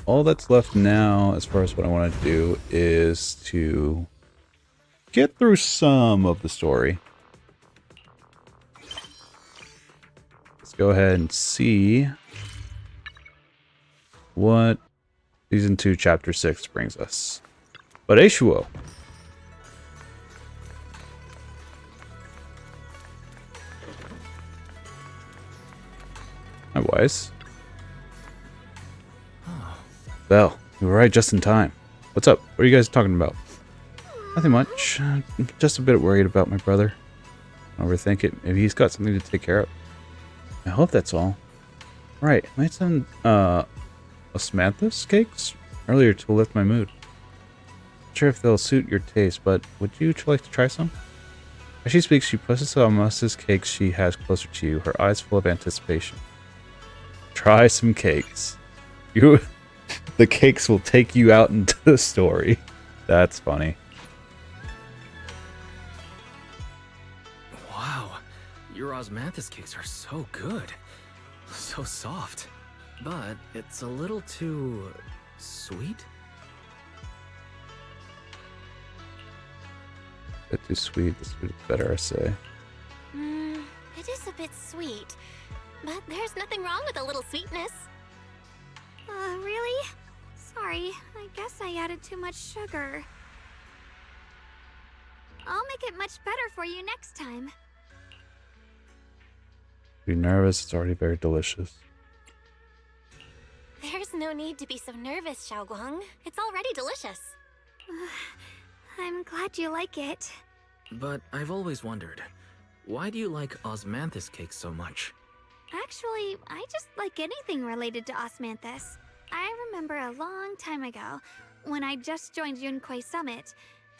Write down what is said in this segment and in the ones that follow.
all that's left now, as far as what I want to do, is to get through some of the story. Let's go ahead and see what Season 2, Chapter 6 brings us. But Aishuo. Hi, Wise. Belle, you were right just in time. What's up? What are you guys talking about? Nothing much. Just a bit worried about my brother. Overthink it. Maybe he's got something to take care of. I hope that's all. Right, I made some osmanthus cakes earlier to lift my mood. Not sure if they'll suit your taste, but would you like to try some? As she speaks, she pushes the osmanthus cakes she has closer to you, her eyes full of anticipation. Try some cakes. The cakes will take you out into the story. That's funny. Wow, your osmanthus cakes are so good. So soft. But it's a little too sweet? Bit too sweet. The sweet is better, I say. It is a bit sweet, but there's nothing wrong with a little sweetness. Really? Sorry, I guess I added too much sugar. I'll make it much better for you next time. Be nervous, it's already very delicious. There's no need to be so nervous, Xiaoguang. It's already delicious. I'm glad you like it. But I've always wondered, why do you like osmanthus cakes so much? Actually, I just like anything related to osmanthus. I remember a long time ago, when I just joined Yunquei Summit,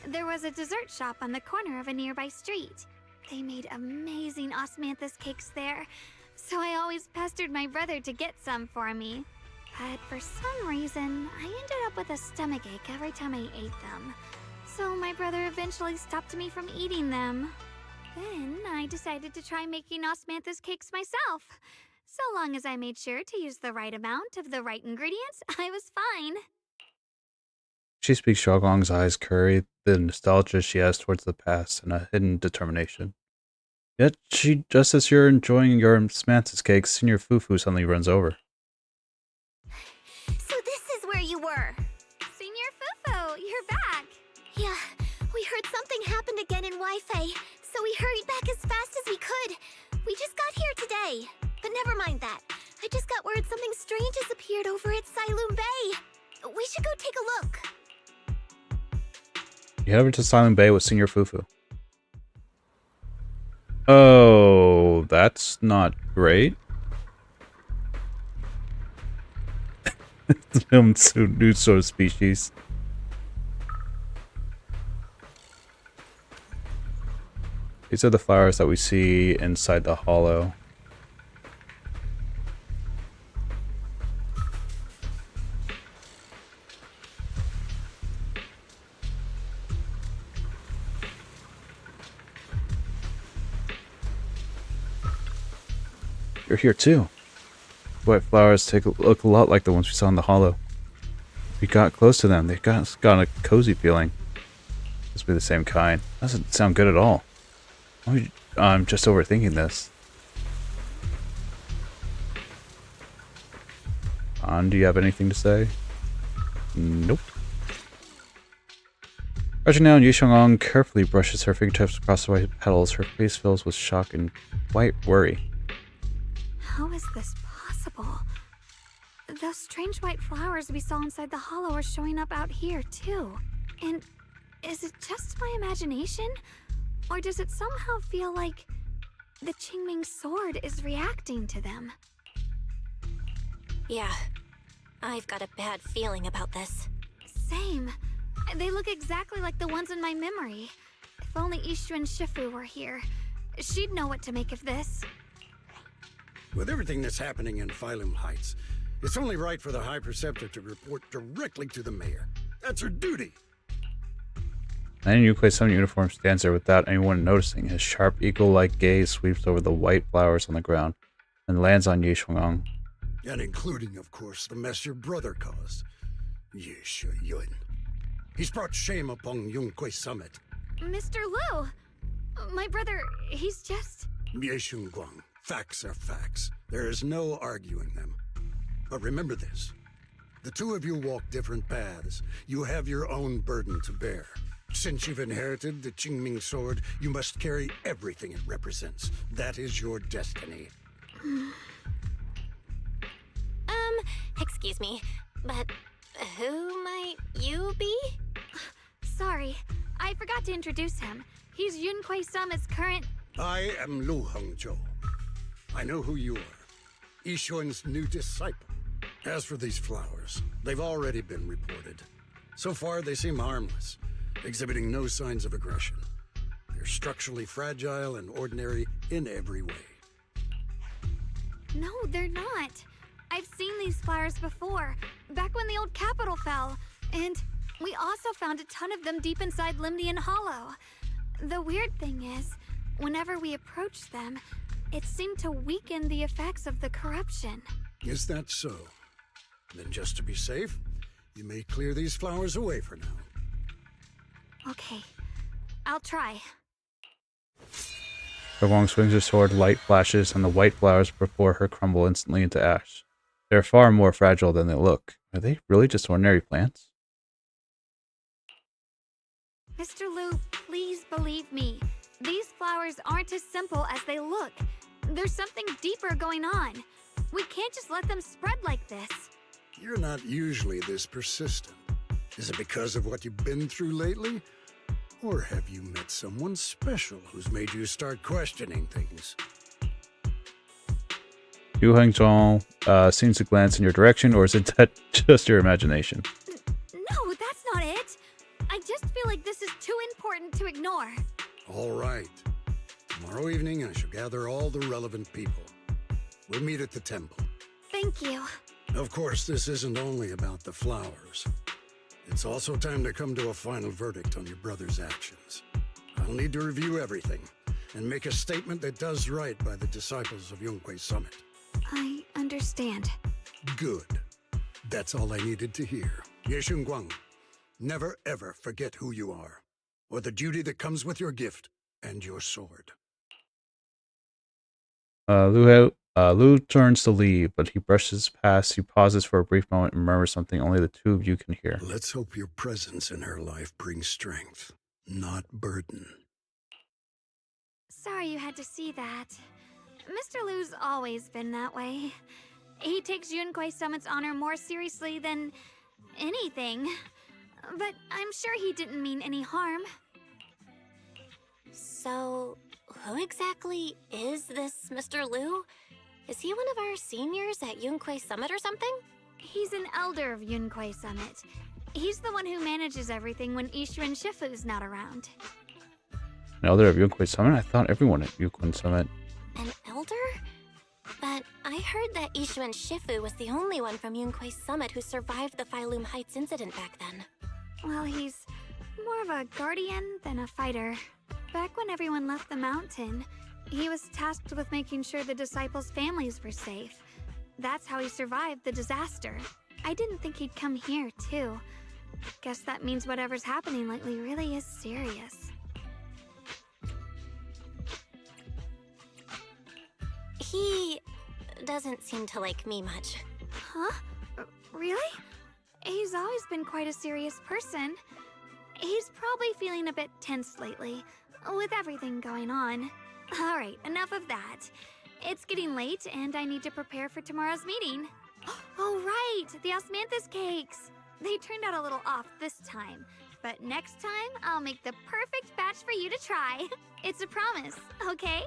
there was a dessert shop on the corner of a nearby street. They made amazing osmanthus cakes there, so I always pestered my brother to get some for me. But for some reason, I ended up with a stomachache every time I ate them. So my brother eventually stopped me from eating them. Then I decided to try making osmanthus cakes myself. So long as I made sure to use the right amount of the right ingredients, I was fine. She speaks, Xiaoguang's eyes curry the nostalgia she has towards the past and a hidden determination. Yet, just as you're enjoying your osmanthus cakes, Senior Fufu suddenly runs over. So this is where you were. Senior Fufu, you're back. Yeah, we heard something happened again in Wi-Fi, so we hurried back as fast as we could. We just got here today. But never mind that. I just got word something strange has appeared over at Silum Bay. We should go take a look. You head over to Silent Bay with Senior Fufu. Oh, that's not great. New sort of species. These are the flowers that we see inside the hollow. You're here too. White flowers look a lot like the ones we saw in the hollow. We got close to them. They got a cozy feeling. Must be the same kind. Doesn't sound good at all. I'm just overthinking this. Do you have anything to say? Nope. Crouching down, Yu Xiaoguang carefully brushes her fingertips across the white petals. Her face fills with shock and white worry. How is this possible? Those strange white flowers we saw inside the hollow are showing up out here, too. And is it just my imagination? Or does it somehow feel like the Qingming sword is reacting to them? Yeah, I've got a bad feeling about this. Same. They look exactly like the ones in my memory. If only Ishu and Shifu were here, she'd know what to make of this. With everything that's happening in Phylum Heights, it's only right for the High Preceptor to report directly to the mayor. That's her duty. Man in Yunquei Summit uniform stands there without anyone noticing. His sharp, eagle-like gaze sweeps over the white flowers on the ground and lands on Yi Xiaoguang. And including, of course, the mess your brother caused. Yes, Yun. He's brought shame upon Yunquay Summit. Mr. Liu! My brother, he's just... Yeshun Guang. Facts are facts. There is no arguing them. But remember this. The two of you walk different paths. You have your own burden to bear. Since you've inherited the Qingming sword, you must carry everything it represents. That is your destiny. Excuse me, but who might you be? Sorry, I forgot to introduce him. He's Yunquay Summit's current... I am Lu Hongzhou. I know who you are. Yixuan's new disciple. As for these flowers, they've already been reported. So far, they seem harmless, exhibiting no signs of aggression. They're structurally fragile and ordinary in every way. No, they're not. I've seen these flowers before, back when the old capital fell. And we also found a ton of them deep inside Limnian Hollow. The weird thing is, whenever we approached them, it seemed to weaken the effects of the corruption. Is that so? Then just to be safe, you may clear these flowers away for now. Okay, I'll try. Wang swings her sword, light flashes, and the white flowers before her crumble instantly into ash. They are far more fragile than they look. Are they really just ordinary plants? Mr. Liu, please believe me. These flowers aren't as simple as they look. There's something deeper going on. We can't just let them spread like this. You're not usually this persistent. Is it because of what you've been through lately? Or have you met someone special who's made you start questioning things? Yu Hengzhong seems to glance in your direction, or is it that just your imagination? No, that's not it. I just feel like this is too important to ignore. All right. Tomorrow evening, I shall gather all the relevant people. We'll meet at the temple. Thank you. Of course, this isn't only about the flowers. It's also time to come to a final verdict on your brother's actions. I'll need to review everything and make a statement that does right by the disciples of Yunquay Summit. I understand. Good. That's all I needed to hear. Yeshun Guang, never ever forget who you are, or the duty that comes with your gift and your sword. Lu turns to leave, but he brushes past. He pauses for a brief moment and murmurs something only the two of you can hear. Let's hope your presence in her life brings strength, not burden. Sorry you had to see that. Mr. Liu's always been that way. He takes Yunquay Summit's honor more seriously than anything. But I'm sure he didn't mean any harm. So, who exactly is this Mr. Liu? Is he one of our seniors at Yunquay Summit or something? He's an elder of Yunquay Summit. He's the one who manages everything when Ishu and Shifu's not around. An elder of Yunquay Summit? I thought everyone at Yunquay Summit. An elder? But I heard that Ishu and Shifu was the only one from Yunquay Summit who survived the Phylum Heights incident back then. Well, he's more of a guardian than a fighter. Back when everyone left the mountain, he was tasked with making sure the disciples' families were safe. That's how he survived the disaster. I didn't think he'd come here, too. Guess that means whatever's happening lately really is serious. He doesn't seem to like me much. Huh? Really? He's always been quite a serious person. He's probably feeling a bit tense lately, with everything going on. Alright, enough of that. It's getting late, and I need to prepare for tomorrow's meeting. Oh right, the osmanthus cakes! They turned out a little off this time, but next time I'll make the perfect batch for you to try. It's a promise, okay?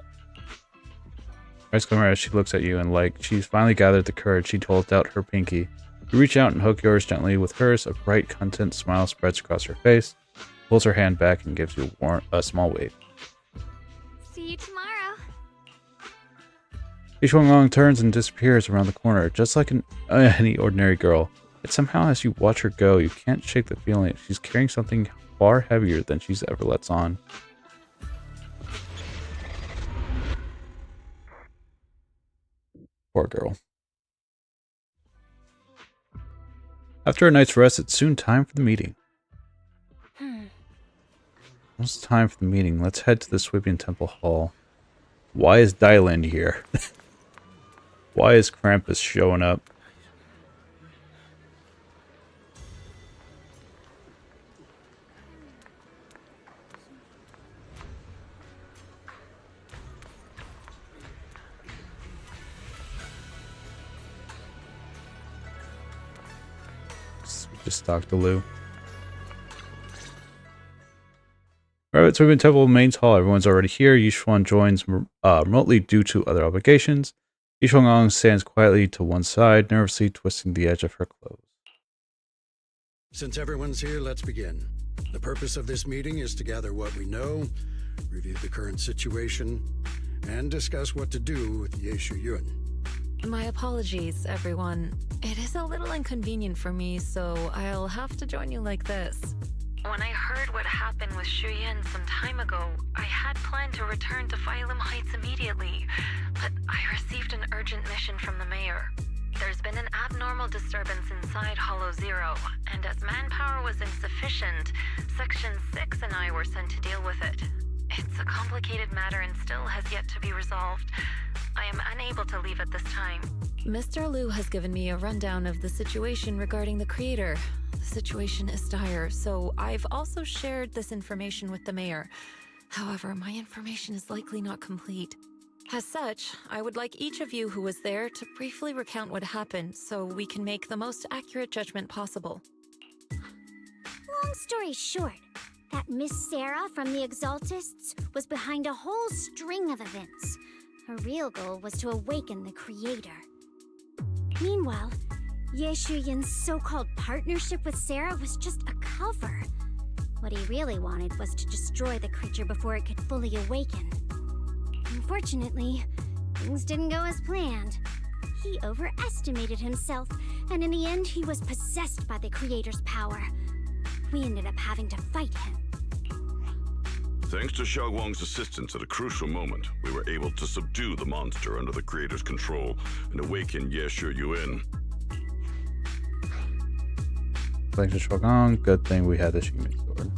Eyes glimmer as she looks at you, and like she's finally gathered the courage, she holds out her pinky. You reach out and hook yours gently with hers. A bright, content smile spreads across her face, pulls her hand back, and gives you a small wave. See you tomorrow. Yishuang turns and disappears around the corner, just like any ordinary girl. Yet somehow, as you watch her go, you can't shake the feeling that she's carrying something far heavier than she's ever lets on. Poor girl. After a night's rest, it's soon time for the meeting. Once it's time for the meeting, let's head to the Swabian Temple Hall. Why is Dylan here? Why is Krampus showing up? Just talk to Lou. Alright, so we've been Temple Mains Hall. Everyone's already here. Yishuan joins remotely due to other obligations. Yishuan stands quietly to one side, nervously twisting the edge of her clothes. Since everyone's here, let's begin. The purpose of this meeting is to gather what we know, review the current situation, and discuss what to do with Yeshu Yun. My apologies, everyone. It is a little inconvenient for me, so I'll have to join you like this. When I heard what happened with Shuyin some time ago, I had planned to return to Phylum Heights immediately, but I received an urgent mission from the mayor. There's been an abnormal disturbance inside Hollow Zero, and as manpower was insufficient, Section 6 and I were sent to deal with it. It's a complicated matter and still has yet to be resolved. I am unable to leave at this time. Mr. Liu has given me a rundown of the situation regarding the creator. The situation is dire, so I've also shared this information with the mayor. However, my information is likely not complete. As such, I would like each of you who was there to briefly recount what happened so we can make the most accurate judgment possible. Long story short, that Miss Sarah from the Exaltists was behind a whole string of events. Her real goal was to awaken the creator. Meanwhile, Yeshu Yun's so-called partnership with Sarah was just a cover. What he really wanted was to destroy the creature before it could fully awaken. Unfortunately, things didn't go as planned. He overestimated himself, and in the end he was possessed by the creator's power. We ended up having to fight him. Thanks to Xiaoguang's assistance at a crucial moment, we were able to subdue the monster under the creator's control and awaken Yeshu Yun. Thanks to Xiaoguang, good thing we had the Shigmi sword.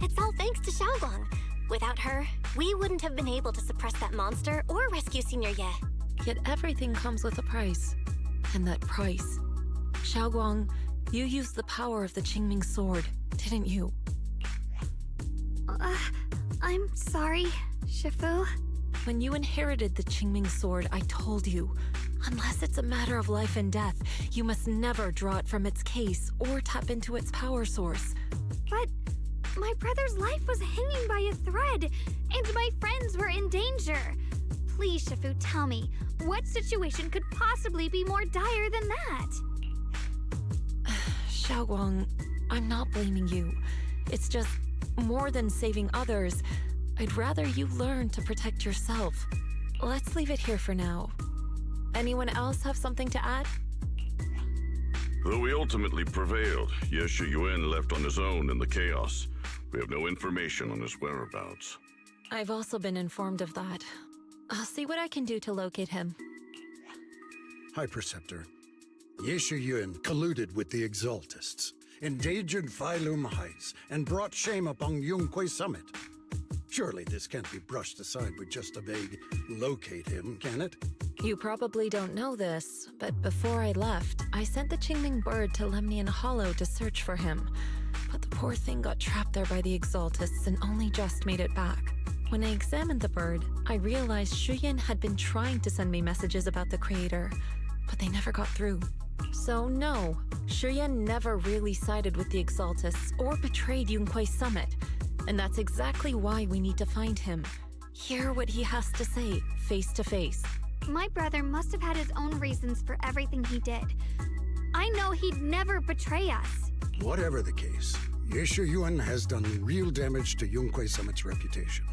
It's all thanks to Xiaoguang. Without her, we wouldn't have been able to suppress that monster or rescue Senior Ye. Yet everything comes with a price. And that price... Xiaoguang, you used the power of the Qingming sword, didn't you? I'm sorry, Shifu. When you inherited the Qingming sword, I told you, unless it's a matter of life and death, you must never draw it from its case or tap into its power source. But my brother's life was hanging by a thread, and my friends were in danger. Please, Shifu, tell me, what situation could possibly be more dire than that? Xiaoguang, I'm not blaming you. It's just, more than saving others, I'd rather you learn to protect yourself. Let's leave it here for now. Anyone else have something to add? Though we ultimately prevailed, Yeshu Yun left on his own in the chaos. We have no information on his whereabouts. I've also been informed of that. I'll see what I can do to locate him. High Preceptor, Yeshu Yun colluded with the Exaltists, endangered Phylum Heights, and brought shame upon Yunquay Summit. Surely this can't be brushed aside with just a vague locate him, can it? You probably don't know this, but before I left, I sent the Qingming bird to Lemnian Hollow to search for him. But the poor thing got trapped there by the Exaltists and only just made it back. When I examined the bird, I realized Shuyin had been trying to send me messages about the creator, but they never got through. So no, Shuyin never really sided with the Exaltists or betrayed Yunquay Summit. And that's exactly why we need to find him. Hear what he has to say, face to face. My brother must have had his own reasons for everything he did. I know he'd never betray us. Whatever the case, Yeshu Yun has done real damage to Yunquay Summit's reputation.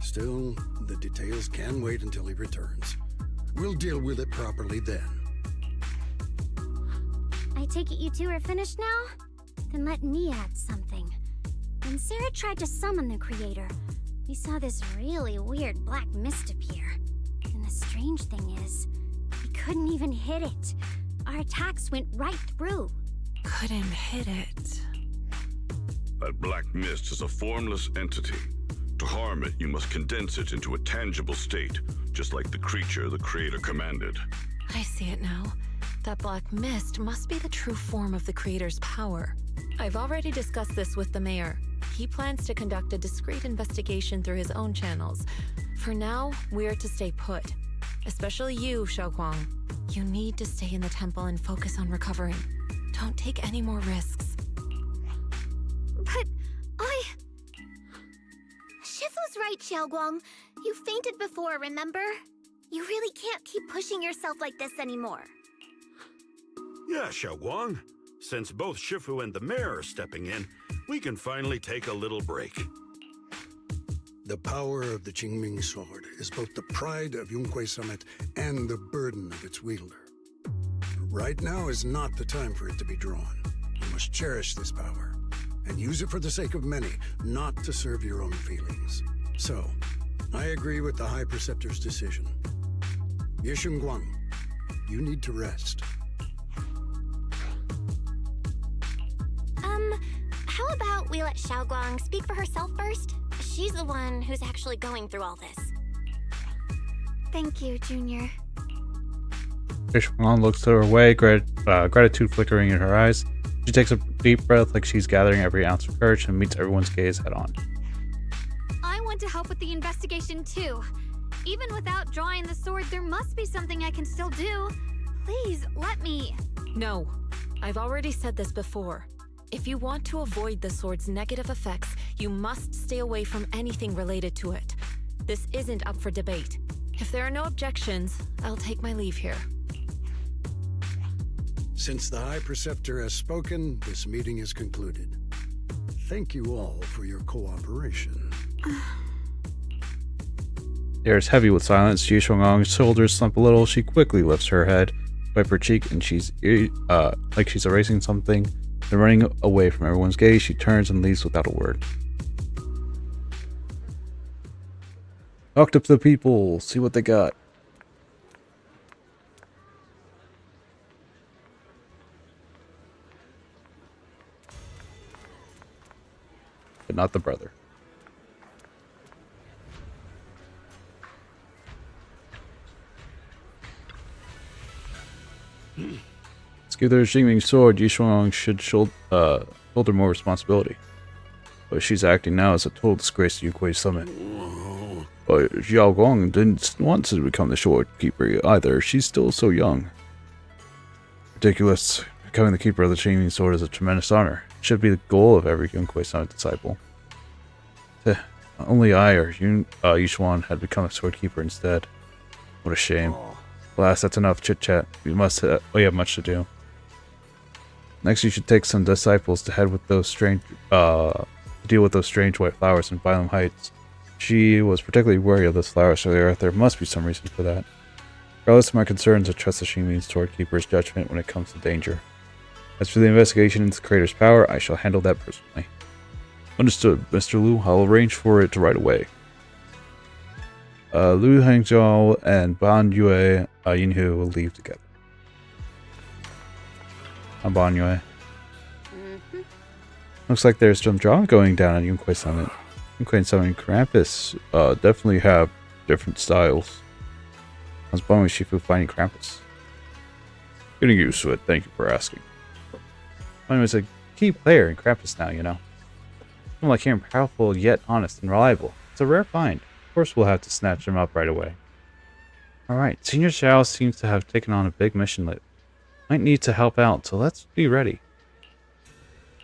Still, the details can wait until he returns. We'll deal with it properly then. I take it you two are finished now? Then let me add something. When Sarah tried to summon the creator, we saw this really weird black mist appear. And the strange thing is, we couldn't even hit it. Our attacks went right through. couldn't hit it. That black mist is a formless entity. To harm it, you must condense it into a tangible state, just like the creature the Creator commanded. I see it now. That black mist must be the true form of the Creator's power. I've already discussed this with the mayor. He plans to conduct a discreet investigation through his own channels. For now, we're to stay put. Especially you, Xiaoguang. You need to stay in the temple and focus on recovering. Don't take any more risks. But Shifu's right, Xiaoguang. You fainted before, remember? You really can't keep pushing yourself like this anymore. Yeah, Xiaoguang. Since both Shifu and the mayor are stepping in, we can finally take a little break. The power of the Qingming sword is both the pride of Yunhui Summit and the burden of its wielder. Right now is not the time for it to be drawn. You must cherish this power and use it for the sake of many, not to serve your own feelings. So, I agree with the High Preceptor's decision. Yishun Guang, you need to rest. How about we let Xiaoguang speak for herself first? She's the one who's actually going through all this. thank you, Junior. Fishman looks to her way, gratitude flickering in her eyes. She takes a deep breath like she's gathering every ounce of courage and meets everyone's gaze head on. I want to help with the investigation too. Even without drawing the sword, there must be something I can still do. Please, let me. No, I've already said this before. If you want to avoid the sword's negative effects, you must stay away from anything related to it. This isn't up for debate. If there are no objections, I'll take my leave here. Since the High Preceptor has spoken, this meeting is concluded. Thank you all for your cooperation. The air is heavy with silence. Ji Shuang's shoulders slump a little. She quickly lifts her head, wipe her cheek, and she's like she's erasing something. Then running away from everyone's gaze, she turns and leaves without a word. Talk to the people, see what they got. But not the brother. To give the Xingming sword, Yishuang should shoulder more responsibility. But she's acting now as a total disgrace to Yunhui Summit. But Xiao Guang didn't want to become the sword keeper either. She's still so young. Ridiculous. Becoming the keeper of the Xingming sword is a tremendous honor. It should be the goal of every Yunhui Summit disciple. Only I or Yishuan had become a sword keeper instead. What a shame. Alas, that's enough chit-chat. We have much to do. Next, you should take some disciples to head with those strange, deal with those strange white flowers in Phylum Heights. She was particularly wary of those flowers, so there must be some reason for that. Regardless of my concerns, I trust the Xingming sword keeper's judgment when it comes to danger. As for the investigation into the creator's power, I shall handle that personally. Understood, Mr. Lu. I'll arrange for it right away. Lu Hangzhou and Ban Yue Yinhu will leave together. I'm Ban Yue. Looks like there's some drama going down at Yunhui Summit. Yunhui Summit and Krampus definitely have different styles. How's Ban Yue Shifu finding Krampus? Getting used to it, thank you for asking. Ban Yue's a key player in Krampus now, you know. I'm like him, powerful yet honest and reliable. It's a rare find. Of course we'll have to snatch him up right away. Alright, Senior Xiao seems to have taken on a big mission lately. Might need to help out, so let's be ready.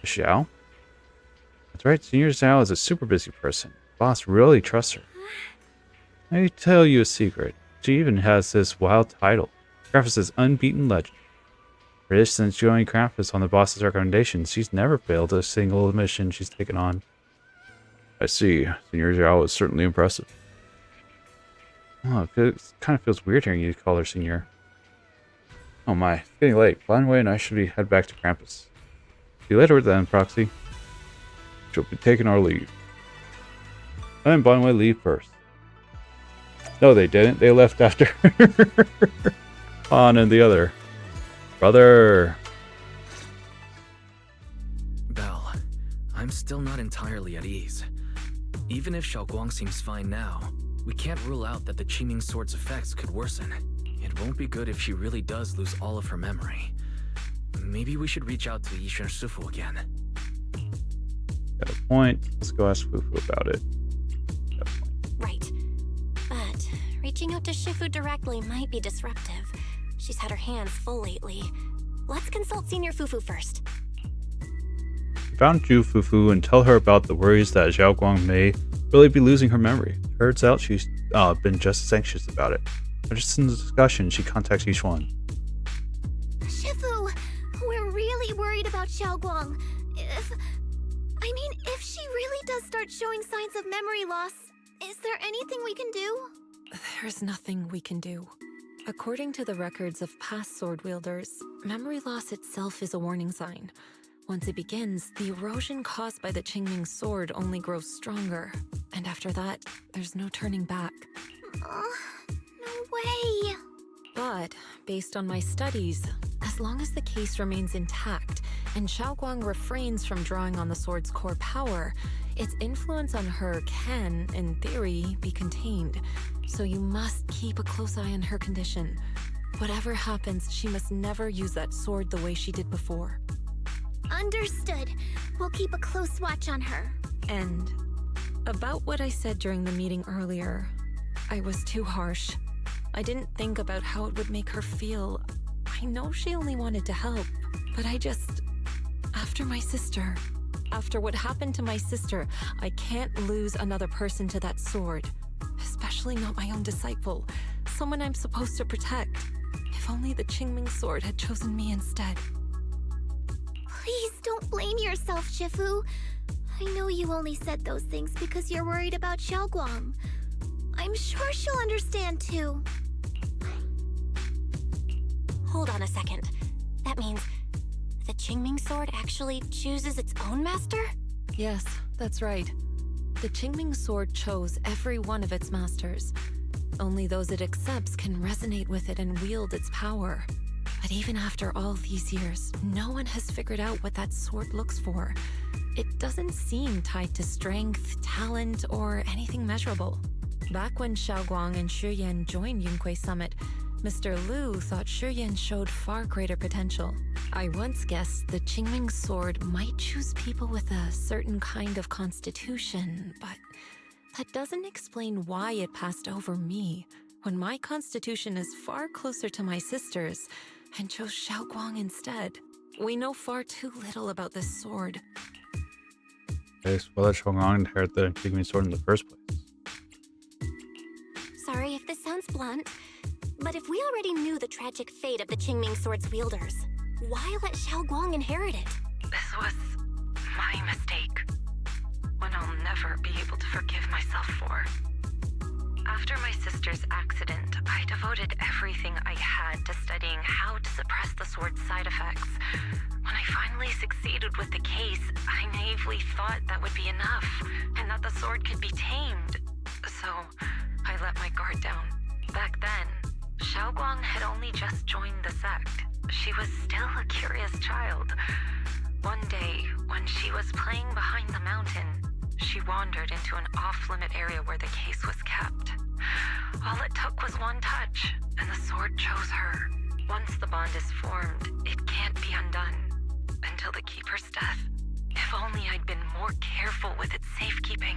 Xiao? That's right, Senior Xiao is a super busy person. Boss really trusts her. Let me tell you a secret. She even has this wild title, Krampus' Unbeaten Legend. For this, since joining Krampus on the boss's recommendation, she's never failed a single mission she's taken on. I see. Senior Xiao is certainly impressive. Oh, it kind of feels weird hearing you call her Senior. Oh my, it's getting late. Banwei and I should head back to Krampus. See you later then, Proxy. She'll be taking our leave. I and Banwei leave first. No, they didn't. They left after Han and the other brother. I'm still not entirely at ease. Even if Xiaoguang seems fine now, we can't rule out that the Qingming Sword's effects could worsen. It won't be good if she really does lose all of her memory. Maybe we should reach out to Yishuan Shifu again. Got a point. Let's go ask Fufu about it. Got a point. Right. But reaching out to Shifu directly might be disruptive. She's had her hands full lately. Let's consult Senior Fufu first. We found Ju Fufu and tell her about the worries that Xiaoguang may really be losing her memory. Turns out she's been just as anxious about it. Just in the discussion, she contacts Yishuan. Shifu, we're really worried about Xiaoguang. If she really does start showing signs of memory loss, is there anything we can do? There's nothing we can do. According to the records of past sword wielders, memory loss itself is a warning sign. Once it begins, the erosion caused by the Qingming Sword only grows stronger. And after that, there's no turning back. No way. But, based on my studies, as long as the case remains intact and Xiaoguang refrains from drawing on the sword's core power, its influence on her can, in theory, be contained. So you must keep a close eye on her condition. Whatever happens, she must never use that sword the way she did before. Understood. We'll keep a close watch on her. And about what I said during the meeting earlier, I was too harsh. I didn't think about how it would make her feel. I know she only wanted to help, but after what happened to my sister, I can't lose another person to that sword. Especially not my own disciple, someone I'm supposed to protect. If only the Qingming Sword had chosen me instead. Please don't blame yourself, Shifu. I know you only said those things because you're worried about Xiaoguang. I'm sure she'll understand too. Hold on a second. That means the Qingming Sword actually chooses its own master? Yes, that's right. The Qingming Sword chose every one of its masters. Only those it accepts can resonate with it and wield its power. But even after all these years, no one has figured out what that sword looks for. It doesn't seem tied to strength, talent, or anything measurable. Back when Xiaoguang and Shiyan joined Yunquei Summit, Mr. Liu thought Shiyan showed far greater potential. I once guessed the Qingming Sword might choose people with a certain kind of constitution, but that doesn't explain why it passed over me, when my constitution is far closer to my sister's, and chose Xiaoguang instead. We know far too little about this sword. Okay, so why let Xiaoguang inherit the Qingming Sword in the first place? Sorry if this sounds blunt, but if we already knew the tragic fate of the Qingming Sword's wielders, why let Xiaoguang inherit it? This was my mistake. One I'll never be able to forgive myself for. After my sister's accident, I devoted everything I had to studying how to suppress the sword's side effects. When I finally succeeded with the case, I naively thought that would be enough, and that the sword could be tamed. So, I let my guard down. Back then, Xiaoguang had only just joined the sect. She was still a curious child. One day, when she was playing behind the mountain, she wandered into an off-limit area where the case was kept. All it took was one touch, and the sword chose her. Once the bond is formed, it can't be undone. Until the Keeper's death. If only I'd been more careful with its safekeeping.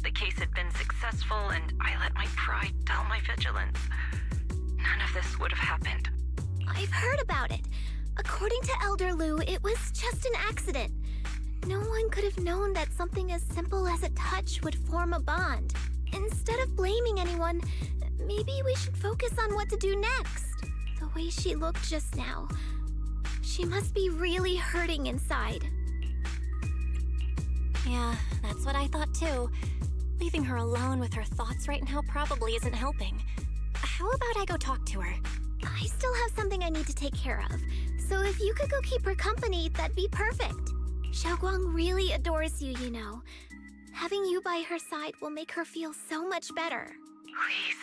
The case had been successful, and I let my pride dull my vigilance. None of this would have happened. I've heard about it. According to Elder Liu, it was just an accident. No one could have known that something as simple as a touch would form a bond. Instead of blaming anyone, maybe we should focus on what to do next. The way she looked just now, she must be really hurting inside. Yeah, that's what I thought too. Leaving her alone with her thoughts right now probably isn't helping. How about I go talk to her? I still have something I need to take care of, so if you could go keep her company, that'd be perfect. Xiaoguang really adores you, you know. Having you by her side will make her feel so much better. Please,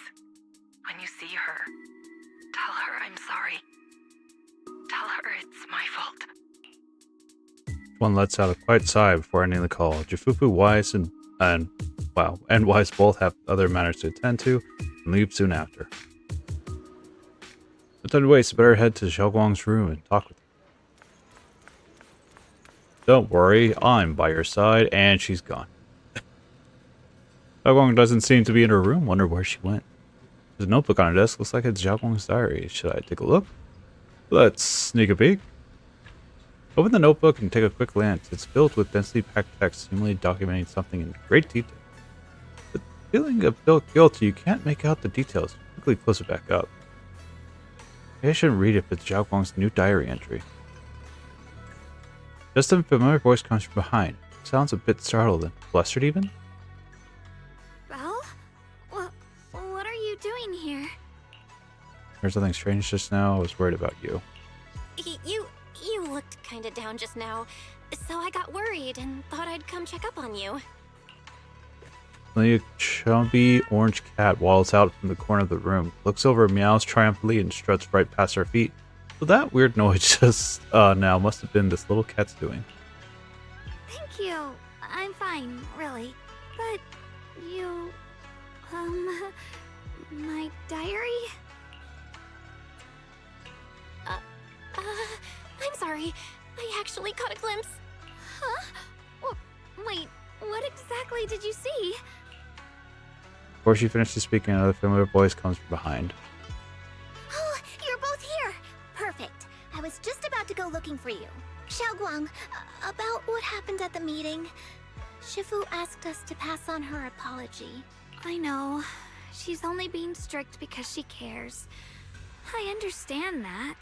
when you see her, tell her I'm sorry. Tell her it's my fault. One lets out a quiet sigh before ending the call. Jifufu, Wise, and Wise both have other matters to attend to and leave soon after. No time to waste, better head to Xiaoguang's room and talk with her. Don't worry, I'm by your side, and she's gone. Xiaoguang doesn't seem to be in her room. Wonder where she went. There's a notebook on her desk. Looks like it's Xiaoguang's diary. Should I take a look? Let's sneak a peek. Open the notebook and take a quick glance. It's filled with densely packed text, seemingly documenting something in great detail. The feeling of guilt, you can't make out the details. Quickly close it back up. Maybe I shouldn't read it if it's Xiaoguang's new diary entry. Just a familiar voice comes from behind. Sounds a bit startled and flustered even. Belle? What are you doing here? There's something strange just now. I was worried about you. You looked kinda down just now, so I got worried and thought I'd come check up on you. Suddenly a chubby orange cat waddles out from the corner of the room, looks over, meows triumphantly, and struts right past our feet. So that weird noise just now must have been this little cat's doing. Thank you. I'm fine, really. But you... my diary? I'm sorry. I actually caught a glimpse. Huh? Wait, what exactly did you see? Before she finishes speaking, another familiar voice comes from behind. Oh, you're both here! Perfect. I was just about to go looking for you. Xiaoguang, about what happened at the meeting. Shifu asked us to pass on her apology. I know. She's only being strict because she cares. I understand that.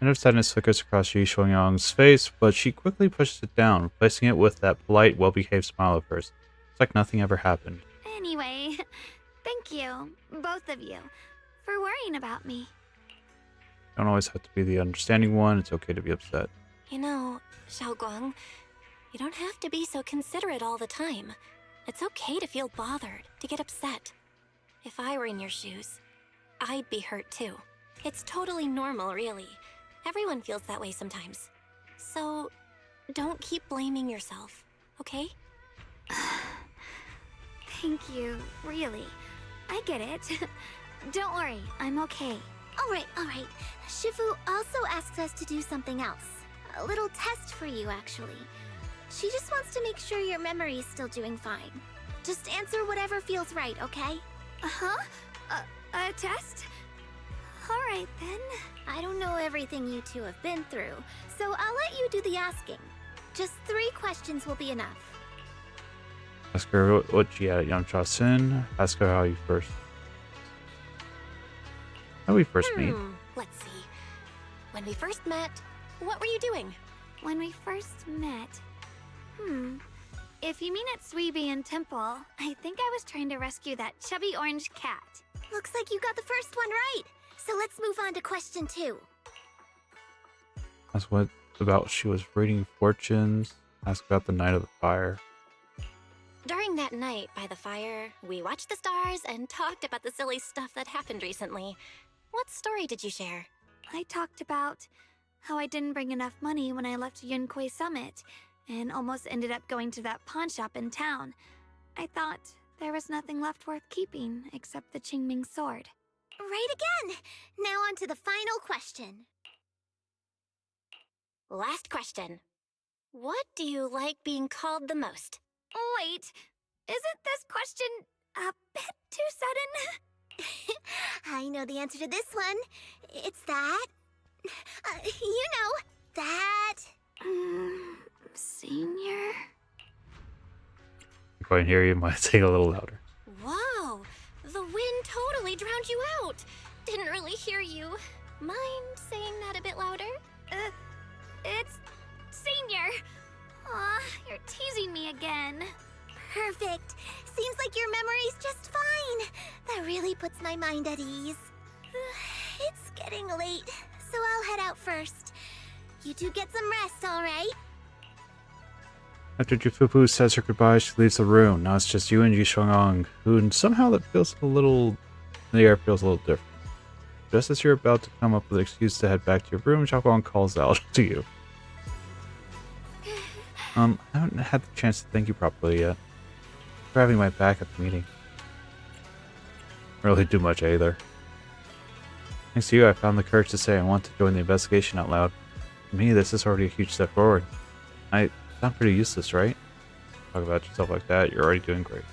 A hint of sadness flickers across Yi Shuoyang's face, but she quickly pushes it down, replacing it with that polite, well-behaved smile of hers. It's like nothing ever happened. Anyway, thank you, both of you, for worrying about me. You don't always have to be the understanding one. It's okay to be upset. You know, Xiaoguang, you don't have to be so considerate all the time. It's okay to feel bothered, to get upset. If I were in your shoes, I'd be hurt too. It's totally normal, really. Everyone feels that way sometimes. So, don't keep blaming yourself, okay? Thank you, really. I get it. Don't worry, I'm okay. Alright. Shifu also asks us to do something else. A little test for you, actually. She just wants to make sure your memory is still doing fine. Just answer whatever feels right, okay? Uh-huh? A test? Alright then. I don't know everything you two have been through, so I'll let you do the asking. Just 3 questions will be enough. Ask her what she had at Yamcha Sin. Ask her how we first meet. Let's see. When we first met, what were you doing? When we first met... If you mean at Suibian Temple, I think I was trying to rescue that chubby orange cat. Looks like you got the first one right. So let's move on to question 2. Ask what about she was reading fortunes. Ask about the night of the fire. During that night by the fire, we watched the stars and talked about the silly stuff that happened recently. What story did you share? I talked about how I didn't bring enough money when I left Yunquay Summit and almost ended up going to that pawn shop in town. I thought there was nothing left worth keeping except the Qingming sword. Right again! Now on to the final question. Last question. What do you like being called the most? Wait, isn't this question a bit too sudden? I know the answer to this one. It's that... you know, that... Senior? If I can hear you, might say a little louder. Whoa! The wind totally drowned you out! Didn't really hear you. Mind saying that a bit louder? It's... Senior! Aw, you're teasing me again. Perfect. Seems like your memory's just fine. That really puts my mind at ease. It's getting late, so I'll head out first. You two get some rest, alright? After Jifufu says her goodbye, she leaves the room. Now it's just you and Yi Shuoyang, who somehow that feels a little... the air feels a little different. Just as you're about to come up with an excuse to head back to your room, Xiaoguang calls out to you. I haven't had the chance to thank you properly yet. For having my back at the meeting. Really do much either. Thanks to you, I found the courage to say I want to join the investigation out loud. To me, this is already a huge step forward. I sound pretty useless, right? Talk about yourself like that, you're already doing great.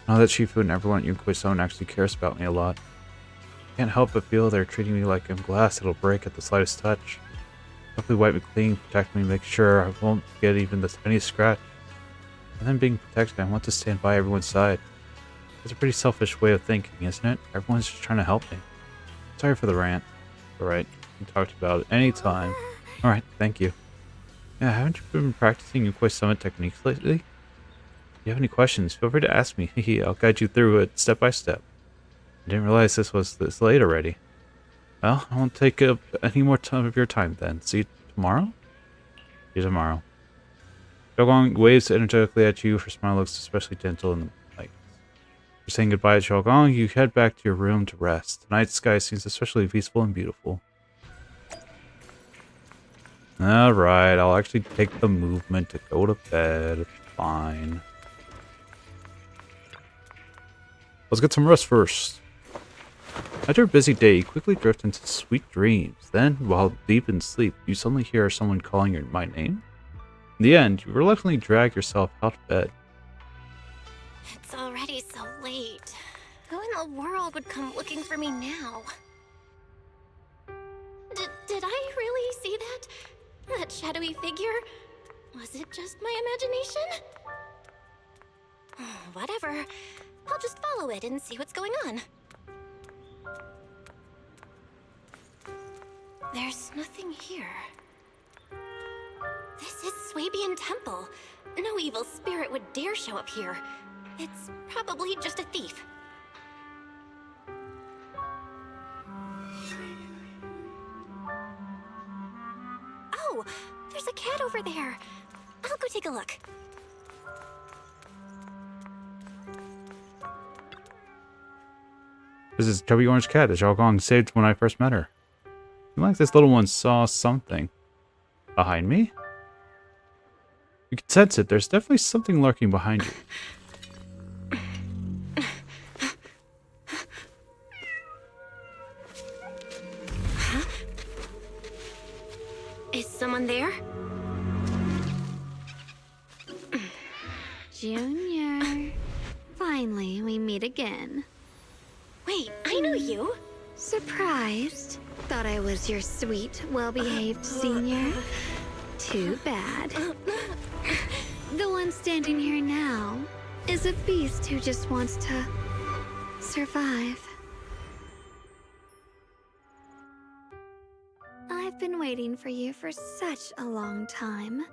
Now that Shifu and everyone at Yunkwei Summit actually cares about me a lot. I can't help but feel they're treating me like I'm glass that'll break at the slightest touch. Hopefully wipe me clean, protect me, make sure I won't get even the tiniest scratch. And then being protected, I want to stand by everyone's side. It's a pretty selfish way of thinking, isn't it? Everyone's just trying to help me. Sorry for the rant. Alright, we can talk about it anytime. Alright, thank you. Yeah, haven't you been practicing Yunkwei Summit techniques lately? If you have any questions, feel free to ask me. I'll guide you through it step by step. I didn't realize this was this late already. Well, I won't take up any more time of your time then. See you tomorrow? See you tomorrow. Xiaoguang waves energetically at you. Her smile looks especially gentle in the light. After saying goodbye to Xiaoguang, you head back to your room to rest. The night sky seems especially peaceful and beautiful. Alright, I'll actually take the movement to go to bed. Fine. Let's get some rest first. After a busy day, you quickly drift into sweet dreams. Then, while deep in sleep, you suddenly hear someone calling my name. In the end, you reluctantly drag yourself out of bed. It's already so late. Who in the world would come looking for me now? Did I really see that? That shadowy figure? Was it just my imagination? Whatever. I'll just follow it and see what's going on. There's nothing here. This is Swabian Temple. No evil spirit would dare show up here. It's probably just a thief. Oh, there's a cat over there. I'll go take a look. This is Chubby Orange Cat that Xiaoguang saved when I first met her. Seemed like this little one saw something. Behind me? You can sense it. There's definitely something lurking behind you. Huh? Is someone there? Junior. Finally, we meet again. Wait, I know you. Surprised? Thought I was your sweet, well-behaved senior? Too bad. The one standing here now is a beast who just wants to survive. I've been waiting for you for such a long time,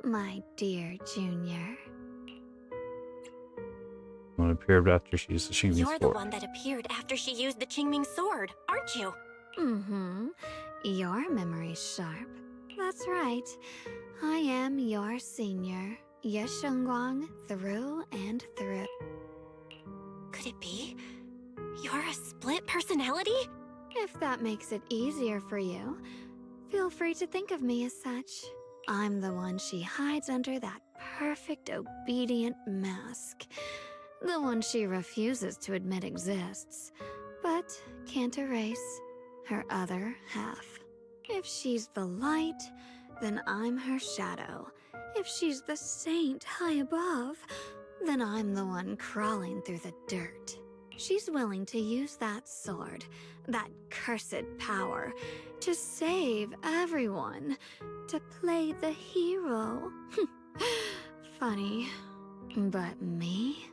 my dear Junior. One appeared after she used the Qingming You're sword. the one that appeared after she used the Qingming sword, aren't you? Mm-hmm. Your memory's sharp. That's right. I am your senior, Ye Shengguang, through and through. Could it be? You're a split personality? If that makes it easier for you, feel free to think of me as such. I'm the one she hides under that perfect, obedient mask. The one she refuses to admit exists, but can't erase her other half. If she's the light, then I'm her shadow. If she's the saint high above, then I'm the one crawling through the dirt. She's willing to use that sword, that cursed power, to save everyone, to play the hero. Funny, but me?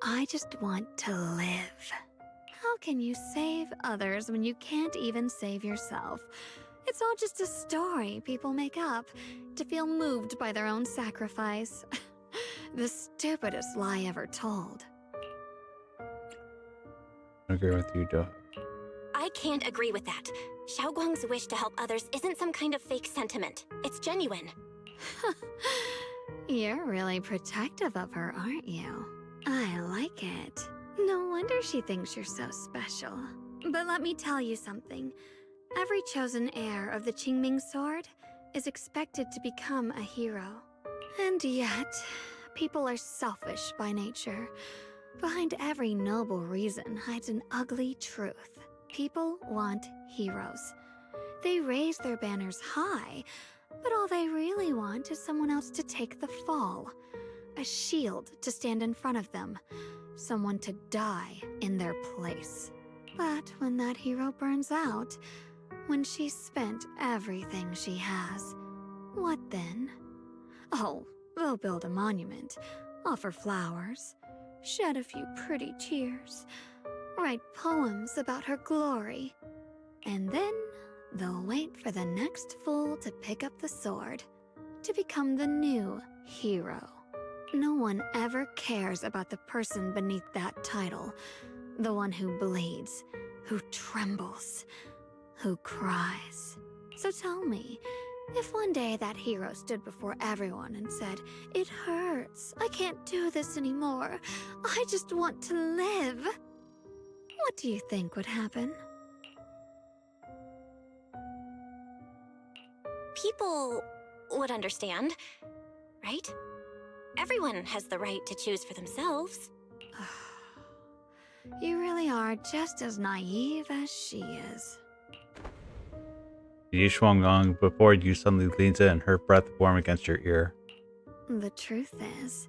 I just want to live. How can you save others when you can't even save yourself? It's all just a story people make up to feel moved by their own sacrifice. The stupidest lie ever told. I agree with you, Joe. I can't agree with that. Xiaoguang's wish to help others isn't some kind of fake sentiment. It's genuine. You're really protective of her, aren't you? I like it. No wonder she thinks you're so special. But let me tell you something. Every chosen heir of the Qingming sword is expected to become a hero. And yet, people are selfish by nature. Behind every noble reason hides an ugly truth. People want heroes. They raise their banners high, but all they really want is someone else to take the fall. A shield to stand in front of them. Someone to die in their place. But when that hero burns out, when she's spent everything she has, what then? Oh, they'll build a monument, offer flowers, shed a few pretty tears, write poems about her glory, and then they'll wait for the next fool to pick up the sword, to become the new hero. No one ever cares about the person beneath that title, the one who bleeds, who trembles, who cries. So tell me, if one day that hero stood before everyone and said, "It hurts, I can't do this anymore, I just want to live," what do you think would happen? People would understand, right? Everyone has the right to choose for themselves. You really are just as naive as she is. Yi Shuangong, before you suddenly leans in, her breath warm against your ear. The truth is,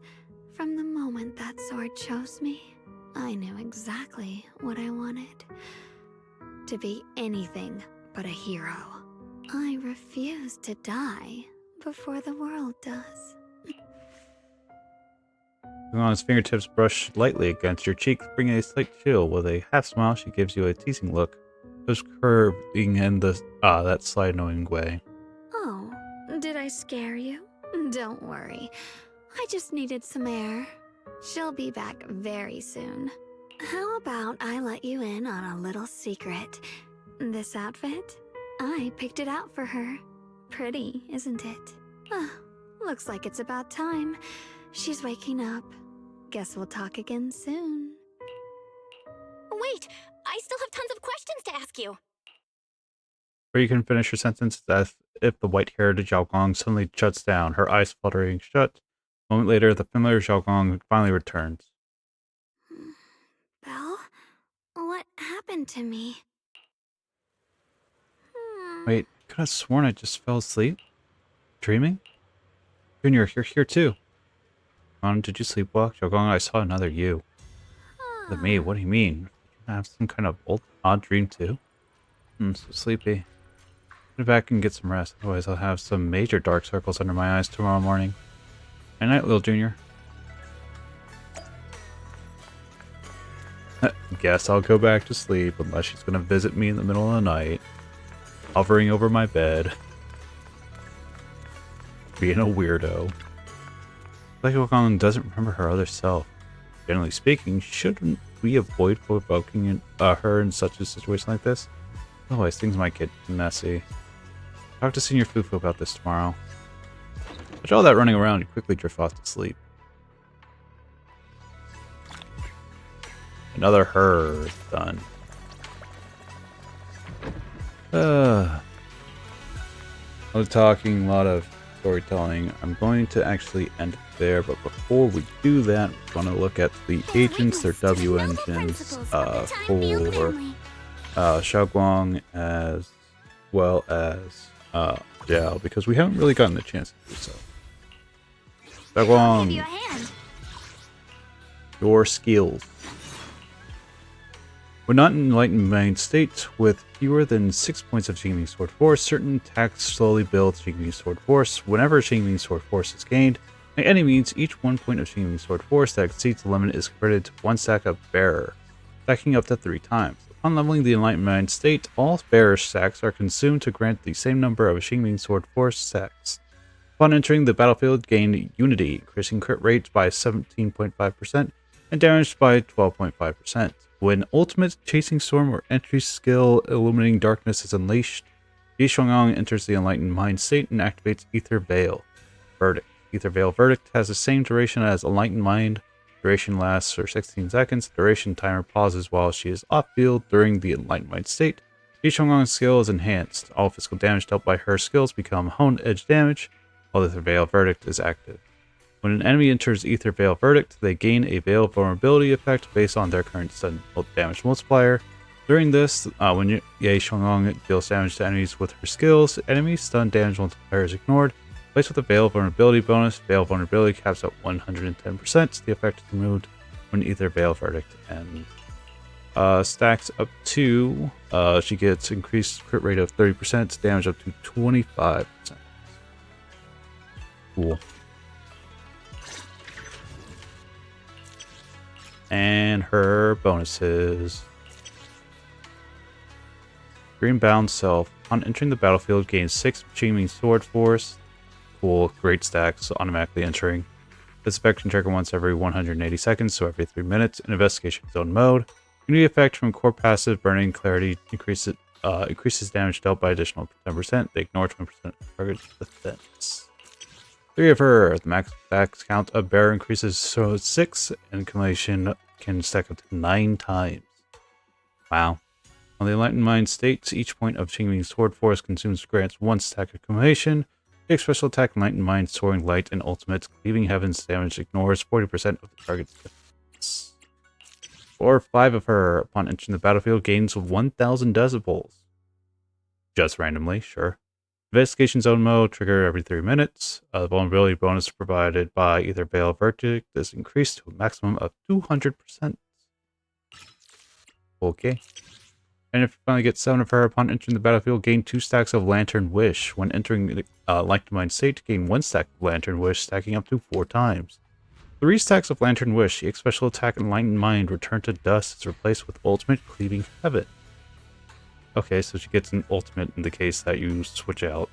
from the moment that sword chose me, I knew exactly what I wanted. To be anything but a hero. I refuse to die before the world does. Shuangong's fingertips brush lightly against your cheek, bringing a slight chill. With a half smile, she gives you a teasing look, just curving in that slight annoying way. Oh, did I scare you? Don't worry. I just needed some air. She'll be back very soon. How about I let you in on a little secret? This outfit? I picked it out for her. Pretty, isn't it? Looks like it's about time. She's waking up. Guess we'll talk again soon. Wait, I still have tons of questions to ask you. Before you can finish your sentence, as if the white-haired Xiaogong suddenly shuts down, her eyes fluttering shut. A moment later, the familiar Xiaogong finally returns. Belle? What happened to me? Wait, I could have sworn I just fell asleep? Dreaming? Junior, you're here too. Did you sleepwalk? Xiaogong, I saw another you. The me? What do you mean? Did you have some kind of odd dream too? I'm so sleepy. Get back and get some rest, otherwise I'll have some major dark circles under my eyes tomorrow morning. Good night, little Junior. Guess I'll go back to sleep unless she's gonna visit me in the middle of the night, hovering over my bed, being a weirdo. Like Xiaogong doesn't remember her other self. Generally speaking, shouldn't we avoid provoking her in such a situation like this? Otherwise, things might get messy. Talk to Senior Fufu about this tomorrow. After all that running around, you quickly drift off to sleep. Another her done. A lot of talking, a lot of storytelling. I'm going to actually end it there, but before we do that, we're going to look at the agents, their W engines, for Xiaoguang as well as Zhao, because we haven't really gotten the chance to do so. Xiaoguang, your skills. When not in enlightened mind state, with fewer than 6 points of Xingming Sword Force, certain attacks slowly build Xingming Sword Force. Whenever Xingming Sword Force is gained, by any means, each 1 point of Xingming Sword Force that exceeds the limit is converted to 1 stack of Bearer, stacking up to 3 times. Upon leveling the enlightened mind state, all Bearer stacks are consumed to grant the same number of Xingming Sword Force stacks. Upon entering the battlefield, gain Unity, increasing crit rate by 17.5% and damage by 12.5%. When Ultimate Chasing Storm or Entry Skill Illuminating Darkness is unleashed, Yi Shuangong enters the Enlightened Mind state and activates Ether Veil Verdict. Ether Veil Verdict has the same duration as Enlightened Mind. Duration lasts for 16 seconds. Duration timer pauses while she is off-field during the Enlightened Mind state. Each Shongong's skill is enhanced. All physical damage dealt by her skills become honed edge damage, while the Veil Verdict is active. When an enemy enters Ether Veil Verdict, they gain a Veil Vulnerability effect based on their current stun damage multiplier. During this, when Ye Shongong deals damage to enemies with her skills, enemy stun damage multiplier is ignored. Placed with a Veil Vulnerability bonus, Veil Vulnerability caps at 110%. The effect is removed when Ether Veil Verdict ends. Stacks up to, she gets increased crit rate of 30%, damage up to 25%. Cool. And her bonuses. Greenbound Self. On entering the battlefield, gains 6 Chiming Sword Force. Cool. Great stacks, automatically entering. This effect can trigger once every 180 seconds, so every 3 minutes, in Investigation Zone mode. Unity effect from core passive Burning Clarity increases damage dealt by additional 10%. They ignore 20% of target defense. 3 of her. The max stacks count of Bear increases so 6, and accumulation can stack up to 9 times. Wow. On the Enlightened Mind states, each point of Chingming Sword Force grants 1 stack of accumulation. Take special attack Enlightened Mind, Soaring Light, and Ultimate. Cleaving Heaven's damage ignores 40% of the target's defense. 4 or 5 of her. Upon entering the battlefield, gains 1,000 decibels. Just randomly, sure. Investigation Zone mode, trigger every 3 minutes. The vulnerability bonus provided by either Veil Verdict is increased to a maximum of 200%. Okay. And if you finally get 7 of her upon entering the battlefield, gain 2 stacks of Lantern Wish. When entering the Enlightened Mind state, gain 1 stack of Lantern Wish, stacking up to 4 times. 3 stacks of Lantern Wish. The special attack Enlightened Mind, Return to Dust, is replaced with Ultimate Cleaving Heaven. Okay, so she gets an ultimate in the case that you switch out.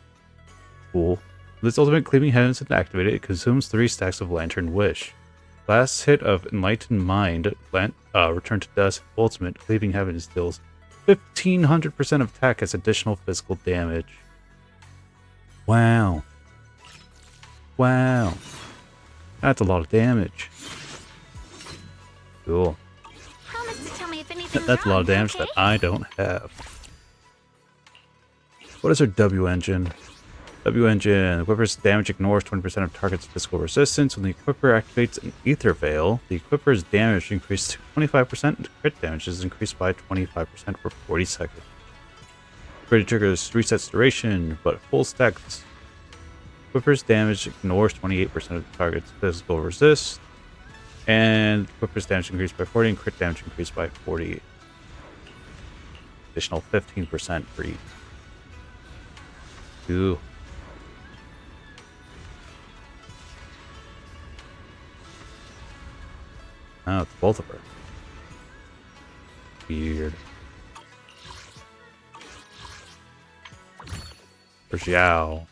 Cool. This ultimate Cleaving Heaven is activated. It consumes 3 stacks of Lantern Wish. Last hit of Enlightened Mind, Return to Dust, Ultimate Cleaving Heaven deals 1500% of attack as additional physical damage. Wow. Wow. That's a lot of damage. Cool. Promise to tell me if anything's That's a lot wrong, of damage okay? that I don't have. What is her W engine? W engine. The equipper's damage ignores 20% of target's physical resistance. When the equipper activates an Ether Veil, the equipper's damage increases to 25% and crit damage is increased by 25% for 40 seconds. Crit triggers resets duration, but full stacks. Equipper's damage ignores 28% of the target's physical resist. And equipper's damage increased by 40 and crit damage increased by 40. Additional 15% for each. Ooh. Oh, it's both of her. Weird. For Xiao.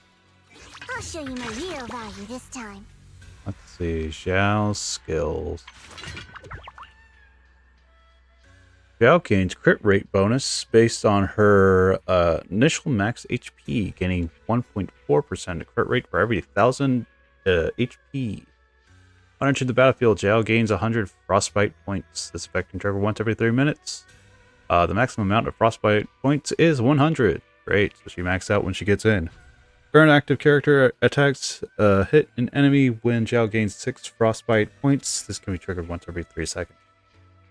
I'll show you my real value this time. Let's see. Xiao's skills. Xiao gains crit rate bonus based on her initial max HP, gaining 1.4% crit rate for every 1,000 HP. On entering the battlefield, Xiao gains 100 frostbite points. This effect can trigger once every 3 minutes. The maximum amount of frostbite points is 100. Great, so she maxed out when she gets in. Current active character attacks hit an enemy when Xiao gains 6 frostbite points. This can be triggered once every 3 seconds.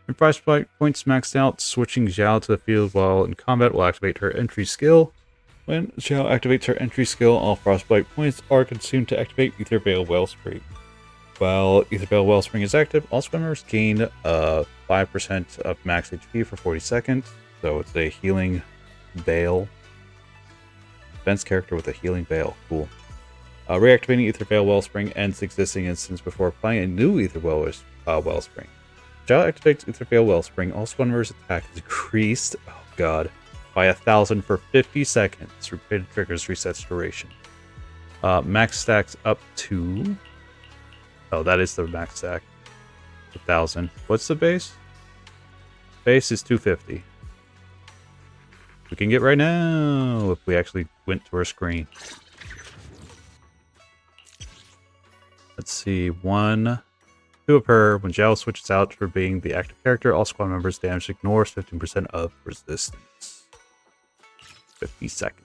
When frostbite points maxed out, switching Xiao to the field while in combat will activate her entry skill. When Xiao activates her entry skill, all frostbite points are consumed to activate Ether Veil Wellspring. While Ether Veil Wellspring is active, all swimmers gain 5% of max HP for 40 seconds. So it's a healing veil. Defense character with a healing veil. Cool. Reactivating Ether Veil Wellspring ends the existing instance before applying a new Ether Wellspring. Xiao activates Ether Veil Wellspring. All swimmers' attack is increased, oh god, by 1,000 for 50 seconds. Repeated triggers resets duration. Max stacks up to... Oh, that is the max stack. 1,000. What's the base? Base is 250. We can get right now if we actually went to our screen. Let's see. 1, 2 of her. When Xiao switches out for being the active character, all squad members' damage ignores 15% of resistance. 50 seconds.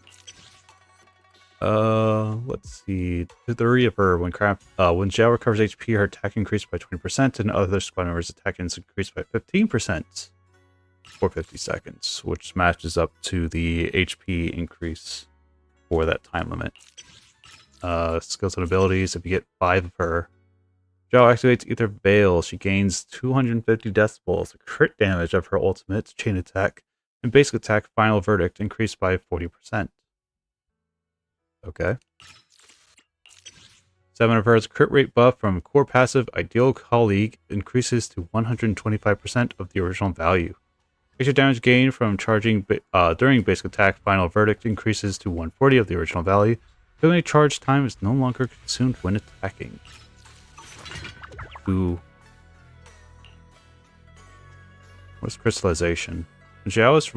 Let's see. To the three of her, when Xiao recovers HP, her attack increased by 20%, and other squad members' attack is increased by 15% for 50 seconds, which matches up to the HP increase for that time limit. Skills and abilities, if you get 5 of her. Xiao activates Ether Veil. She gains 250 decibels, crit damage of her ultimate, chain attack, and basic attack, final verdict, increased by 40%. Okay. 7 of hers crit rate buff from core passive Ideal Colleague increases to 125% of the original value. Extra damage gained from charging during basic attack final verdict increases to 140 of the original value. Ability charge time is no longer consumed when attacking. Ooh. What's crystallization? When Xiao is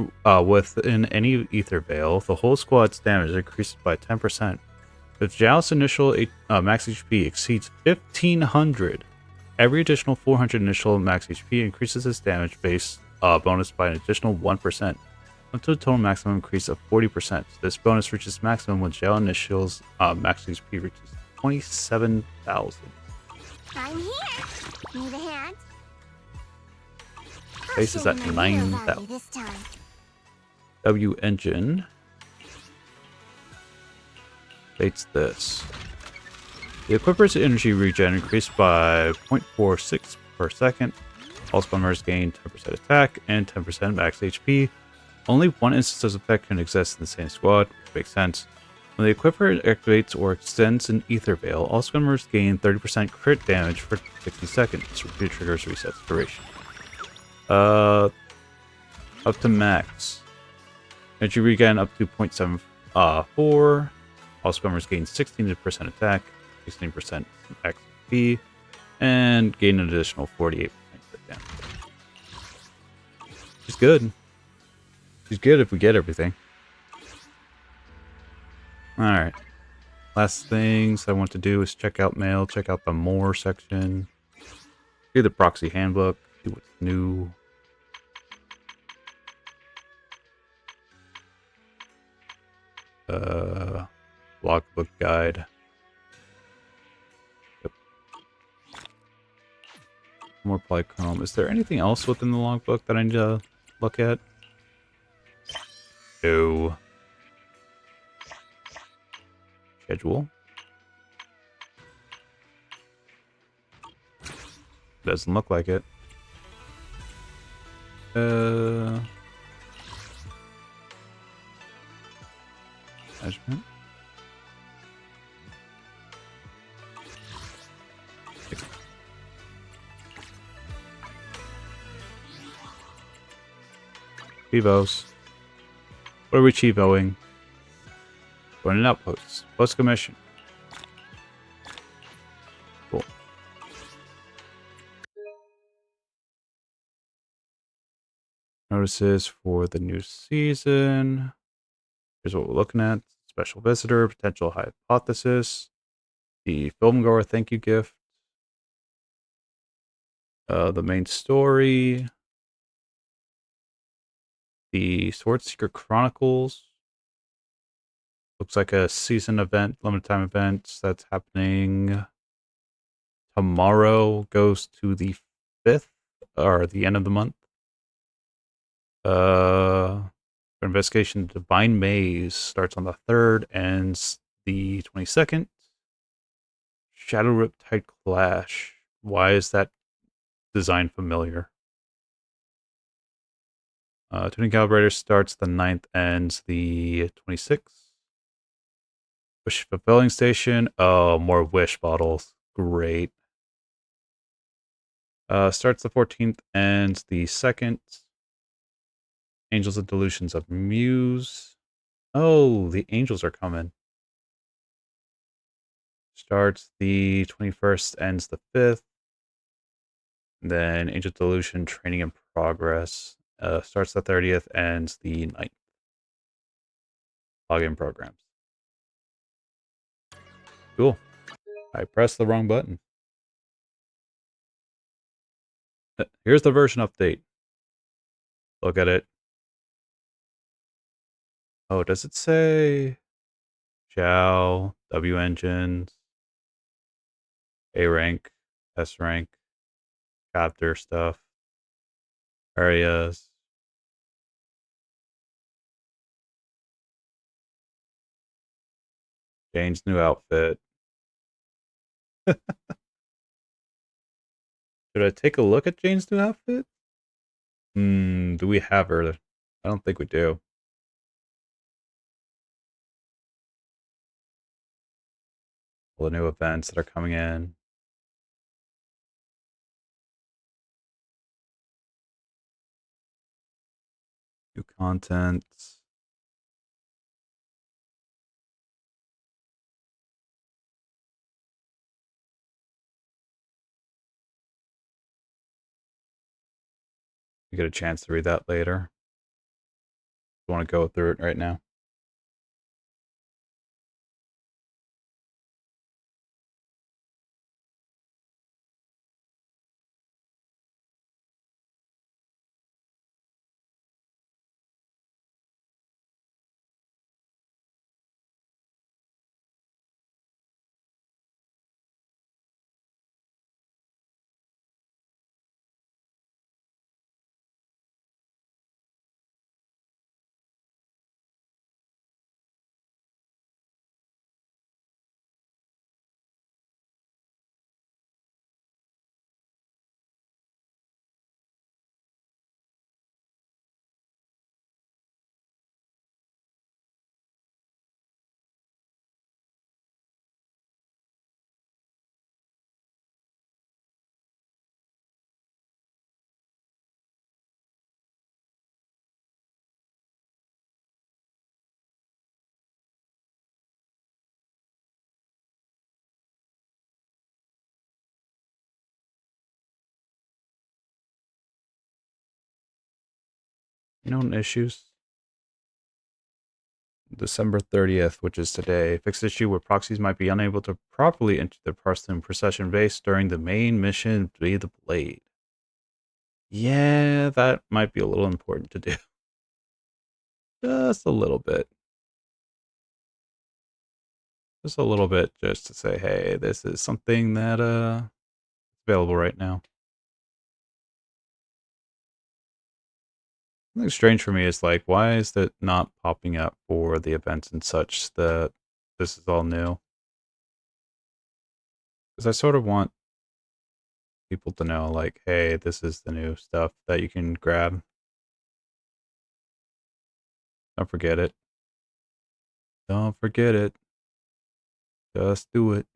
within any ether veil, the whole squad's damage increases by 10%. If Xiao's initial max HP exceeds 1500, every additional 400 initial max HP increases its damage base bonus by an additional 1%, up to a total maximum increase of 40%. This bonus reaches maximum when Xiao initial's max HP reaches 27,000. I'm here. Need a hand? Base is at 9,000. This time. W engine states this. The equipper's energy regen increased by 0.46 per second. All squad members gain 10% attack and 10% max HP. Only one instance of this effect can exist in the same squad, which makes sense. When the equipper activates or extends an ether veil, all squad members gain 30% crit damage for 60 seconds. Repeat triggers resets duration. Up to max. Energy regen up to 0.74. All squad members gain 16% attack, 16% XP, and gain an additional 48% crit damage. She's good. She's good if we get everything. Alright. Last things I want to do is check out mail, check out the more section. Do the proxy handbook, see what's new. Logbook guide. Yep. More polychrome. Is there anything else within the logbook that I need to look at? No. Schedule. Doesn't look like it. Management. Chivos. What are we chivoing? Running outposts. Post commission. Cool. Notices for the new season. Here's what we're looking at. Special visitor, potential hypothesis, the film goer thank you gift, the main story, the Sword Seeker Chronicles. Looks like a season event, limited time event that's happening tomorrow, goes to the 5th, or the end of the month. Investigation Divine Maze starts on the 3rd, ends the 22nd. Shadow Riptide Clash. Why is that design familiar? Tuning Calibrator starts the 9th, ends the 26th. Wish Fulfilling Station. Oh, more wish bottles. Great. Starts the 14th, ends the 2nd. Angels and Delusions of Muse. Oh, the angels are coming. Starts the 21st, ends the 5th. Then Angel Delusion Training in Progress. Starts the 30th, ends the 9th. Login programs. Cool. I pressed the wrong button. Here's the version update. Look at it. Oh, does it say Zhao, W engines, A rank, S rank, chapter stuff, areas? Jane's new outfit. Should I take a look at Jane's new outfit? Do we have her? I don't think we do. All the new events that are coming in. New content. You get a chance to read that later. You want to go through it right now? Known issues. December 30th, which is today. Fixed issue where proxies might be unable to properly enter the Parston procession base during the main mission Be the Blade. Yeah, that might be a little important to do. Just a little bit. Just a little bit just to say, hey, this is something that is available right now. Something strange for me is like, why is that not popping up for the events and such that this is all new? Because I sort of want people to know, like, hey, this is the new stuff that you can grab. Don't forget it. Don't forget it. Just do it.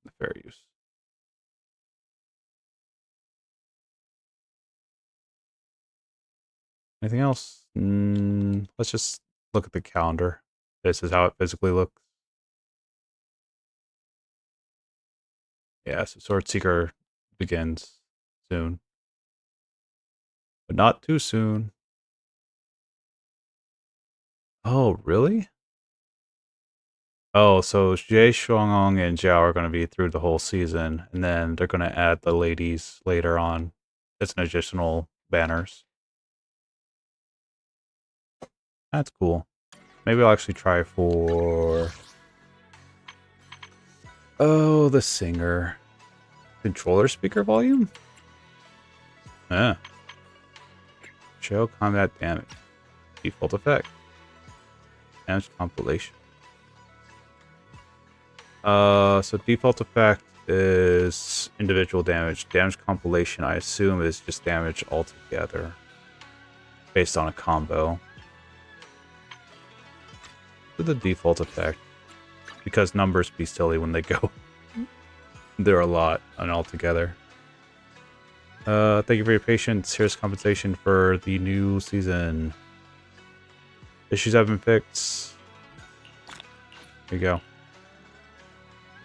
The fair use. Anything else? Let's just look at the calendar. This is how it physically looks. Yeah, so Sword Seeker begins soon. But not too soon. Oh, really? Oh, so Jie Shuangong and Zhao are going to be through the whole season, and then they're going to add the ladies later on. It's an additional banners. That's cool. Maybe I'll actually try for... Oh, the singer. Controller speaker volume? Yeah. Show combat damage. Default effect. Damage compilation. So default effect is individual damage. Damage compilation, I assume, is just damage altogether. Based on a combo. To the default effect. Because numbers be silly when they go. There are a lot and altogether. Thank you for your patience. Here's compensation for the new season. Issues have been fixed. Here you go.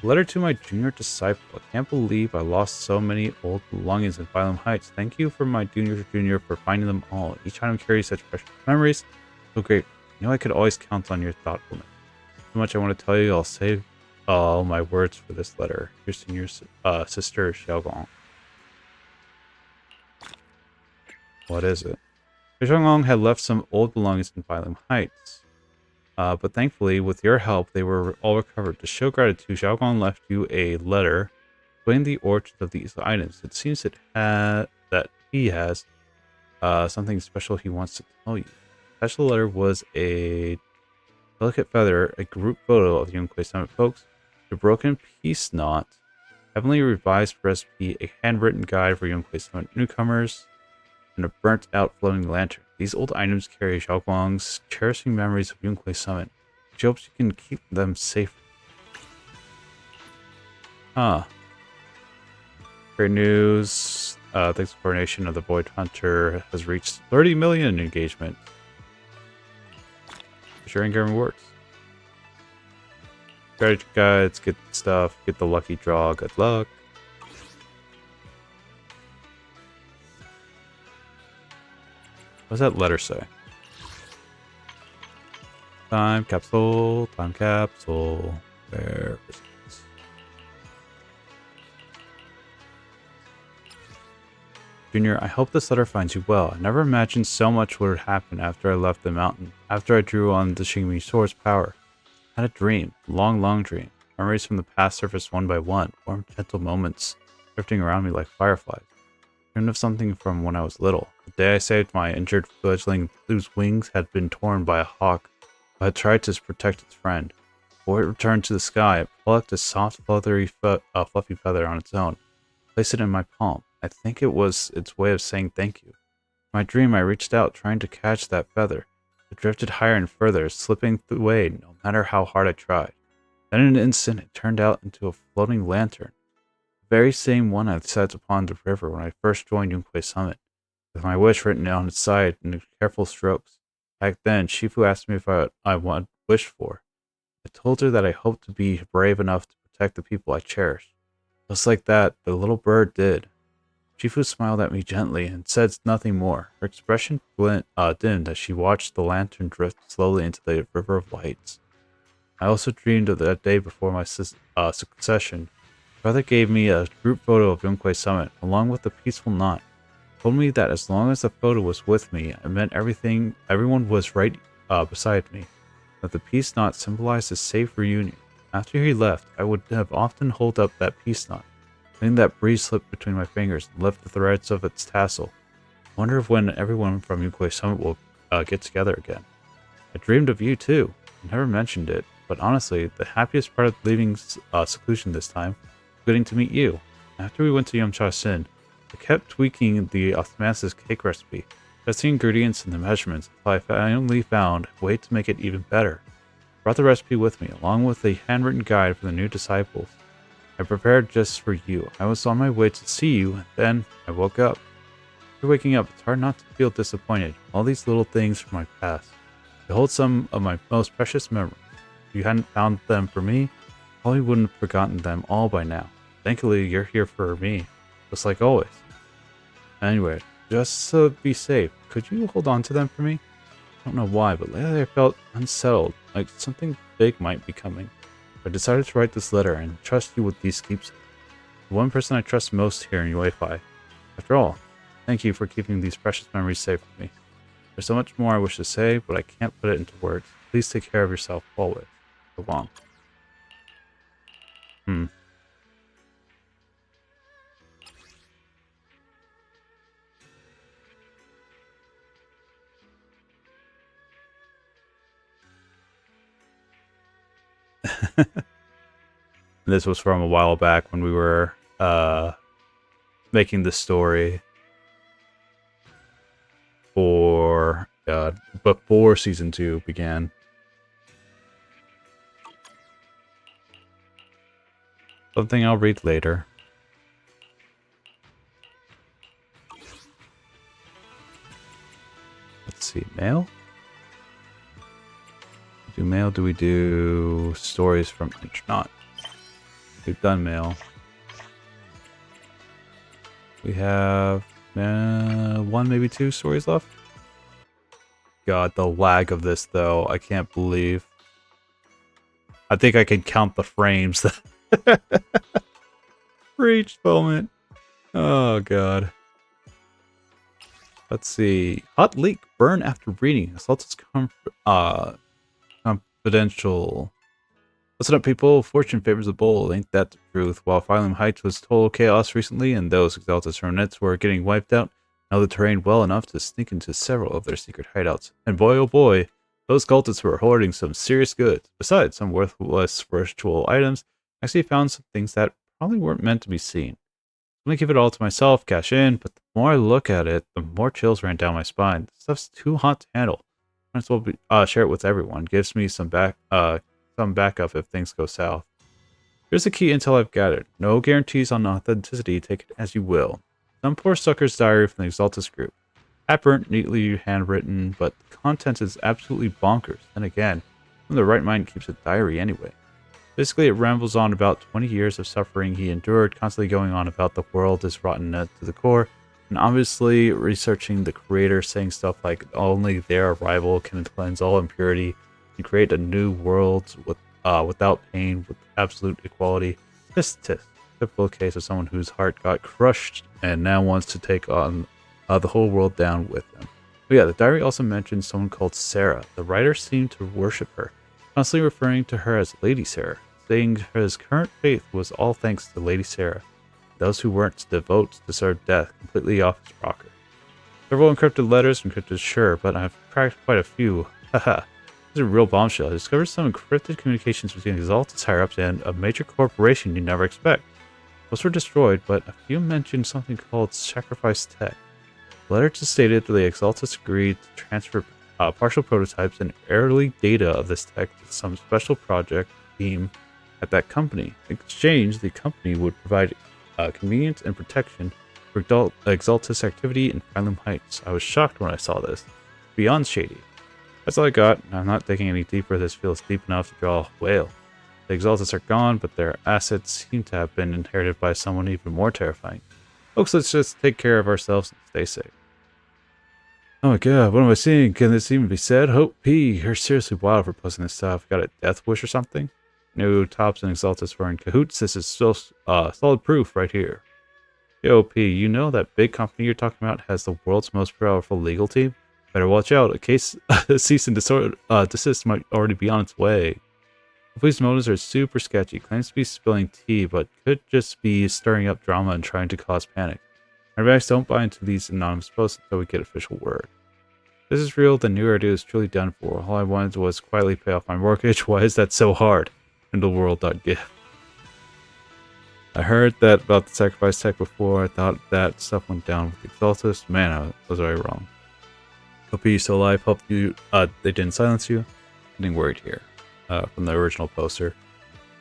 Letter to my junior disciple. I can't believe I lost so many old belongings in Phylum Heights. Thank you for my junior for finding them all. Each item carries such precious memories. So great. You know I could always count on your thoughtfulness. So much I want to tell you. I'll save all my words for this letter. Your senior sister, Xiaogong. What is it? Xiaolong had left some old belongings in Bylum Heights. But thankfully, with your help, they were all recovered. To show gratitude, Xiaolong left you a letter explaining the origins of these items. It seems that he has something special he wants to tell you. The special letter was a delicate feather, a group photo of the Yunquei Summit folks, a broken peace knot, heavily revised recipe, a handwritten guide for Yunquei Summit newcomers, and a burnt-out floating lantern. These old items carry Xiaoguang's cherishing memories of Yunquei Summit. She hopes you can keep them safe. Huh. Great news. The exploration of the Void Hunter has reached 30 million engagement. Sharing game rewards. Strategy guides, get stuff, get the lucky draw, good luck. What does that letter say? Time capsule, time capsule. Where is it? Junior, I hope this letter finds you well. I never imagined so much would happen after I left the mountain, after I drew on the Xingmi Sword's power. I had a dream, a long, long dream. Memories from the past surfaced one by one, warm, gentle moments drifting around me like fireflies. I dreamed of something from when I was little. The day I saved my injured fledgling whose wings had been torn by a hawk, but had tried to protect its friend. Before it returned to the sky, it plucked a soft, fluffy feather on its own, placed it in my palm. I think it was its way of saying thank you. In my dream, I reached out, trying to catch that feather. It drifted higher and further, slipping away no matter how hard I tried. Then in an instant, it turned out into a floating lantern. The very same one I set upon the river when I first joined Yunquei Summit, with my wish written on its side in careful strokes. Back then, Shifu asked me if I wanted wish for. I told her that I hoped to be brave enough to protect the people I cherished. Just like that, the little bird did. Shifu smiled at me gently and said nothing more. Her expression dimmed as she watched the lantern drift slowly into the river of lights. I also dreamed of that day before my succession. Father gave me a group photo of Yunquei Summit, along with a peaceful knot. He told me that as long as the photo was with me, it meant everyone was right beside me. That the peace knot symbolized a safe reunion. After he left, I would have often hold up that peace knot, letting that breeze slip between my fingers and lift the threads of its tassel. I wonder if when everyone from Yunquei Summit will get together again. I dreamed of you too. I never mentioned it, but honestly, the happiest part of leaving seclusion this time was getting to meet you. After we went to Yumcha Sin, I kept tweaking the osmosis cake recipe, testing ingredients and the measurements until I finally found a way to make it even better. I brought the recipe with me, along with a handwritten guide for the new disciples. I prepared just for you. I was on my way to see you, and then I woke up. After waking up, it's hard not to feel disappointed. All these little things from my past. They hold some of my most precious memories. If you hadn't found them for me, I probably wouldn't have forgotten them all by now. Thankfully, you're here for me, just like always. Anyway, just to be safe, could you hold on to them for me? I don't know why, but lately I felt unsettled, like something big might be coming. I decided to write this letter and trust you with these keepsakes. The one person I trust most here in UEFI. After all, thank you for keeping these precious memories safe with me. There's so much more I wish to say, but I can't put it into words. Please take care of yourself always. So long. This was from a while back when we were making this story for before season 2 began. Something I'll read later. Let's see, mail? Do mail? Do we do stories from Intronaut? We've done mail. We have one, maybe 2 stories left. God, the lag of this, though, I can't believe. I think I can count the frames for each moment. Oh, God. Let's see. Hot leak. Burn after reading. Assault is confidential. Listen up, people. Fortune favors the bold. Ain't that the truth? While Phylum Heights was total chaos recently, and those Exaltus remnants were getting wiped out, know the terrain well enough to sneak into several of their secret hideouts. And boy, oh boy, those cultists were hoarding some serious goods. Besides some worthless virtual items, I actually found some things that probably weren't meant to be seen. I'm gonna give it all to myself, cash in, but the more I look at it, the more chills ran down my spine. This stuff's too hot to handle. Might as well share it with everyone. Gives me some backup if things go south. Here's the key intel I've gathered. No guarantees on authenticity, take it as you will. Some poor sucker's diary from the Exaltus group. Half-burnt, neatly handwritten, but the content is absolutely bonkers. Then again, who in the right mind keeps a diary anyway? Basically, it rambles on about 20 years of suffering he endured, constantly going on about the world is rotten to the core, and obviously researching the creator, saying stuff like only their arrival can cleanse all impurity and create a new world without pain, with absolute equality. Tisk. Typical case of someone whose heart got crushed and now wants to take on the whole world down with them. But yeah, the diary also mentions someone called Sarah. The writer seemed to worship her, constantly referring to her as Lady Sarah, saying his current faith was all thanks to Lady Sarah. Those who weren't devote deserved death, completely off his rocker. Several encrypted letters, encrypted sure, but I've cracked quite a few. Haha. This is a real bombshell. I discovered some encrypted communications between Exaltus higher-ups and a major corporation you'd never expect. Most were destroyed, but a few mentioned something called Sacrifice Tech. The letter just stated that the Exaltus agreed to transfer partial prototypes and early data of this tech to some special project team at that company. In exchange, the company would provide convenience and protection for Exaltus activity in Phylum Heights. I was shocked when I saw this. Beyond shady. That's all I got. I'm not digging any deeper. This feels deep enough to draw a whale. The Exaltus are gone, but their assets seem to have been inherited by someone even more terrifying. Folks, let's just take care of ourselves and stay safe. Oh my god, what am I seeing? Can this even be said? Hope P, you're seriously wild for posting this stuff. Got a death wish or something? No, Tops and Exaltus were in cahoots. This is still solid proof right here. Yo, P, you know that big company you're talking about has the world's most powerful legal team? Better watch out. A cease and desist might already be on its way. The police motives are super sketchy. Claims to be spilling tea, but could just be stirring up drama and trying to cause panic. My advice, don't buy into these anonymous posts until we get official word. If this is real, then New Idea is truly done for. All I wanted was quietly pay off my mortgage. Why is that so hard? Kindleworld.gift. I heard that about the Sacrifice Tech before. I thought that stuff went down with the Exaltus. Man, I was very wrong. Hope you're still alive. Hope you they didn't silence you. Getting worried here. From the original poster.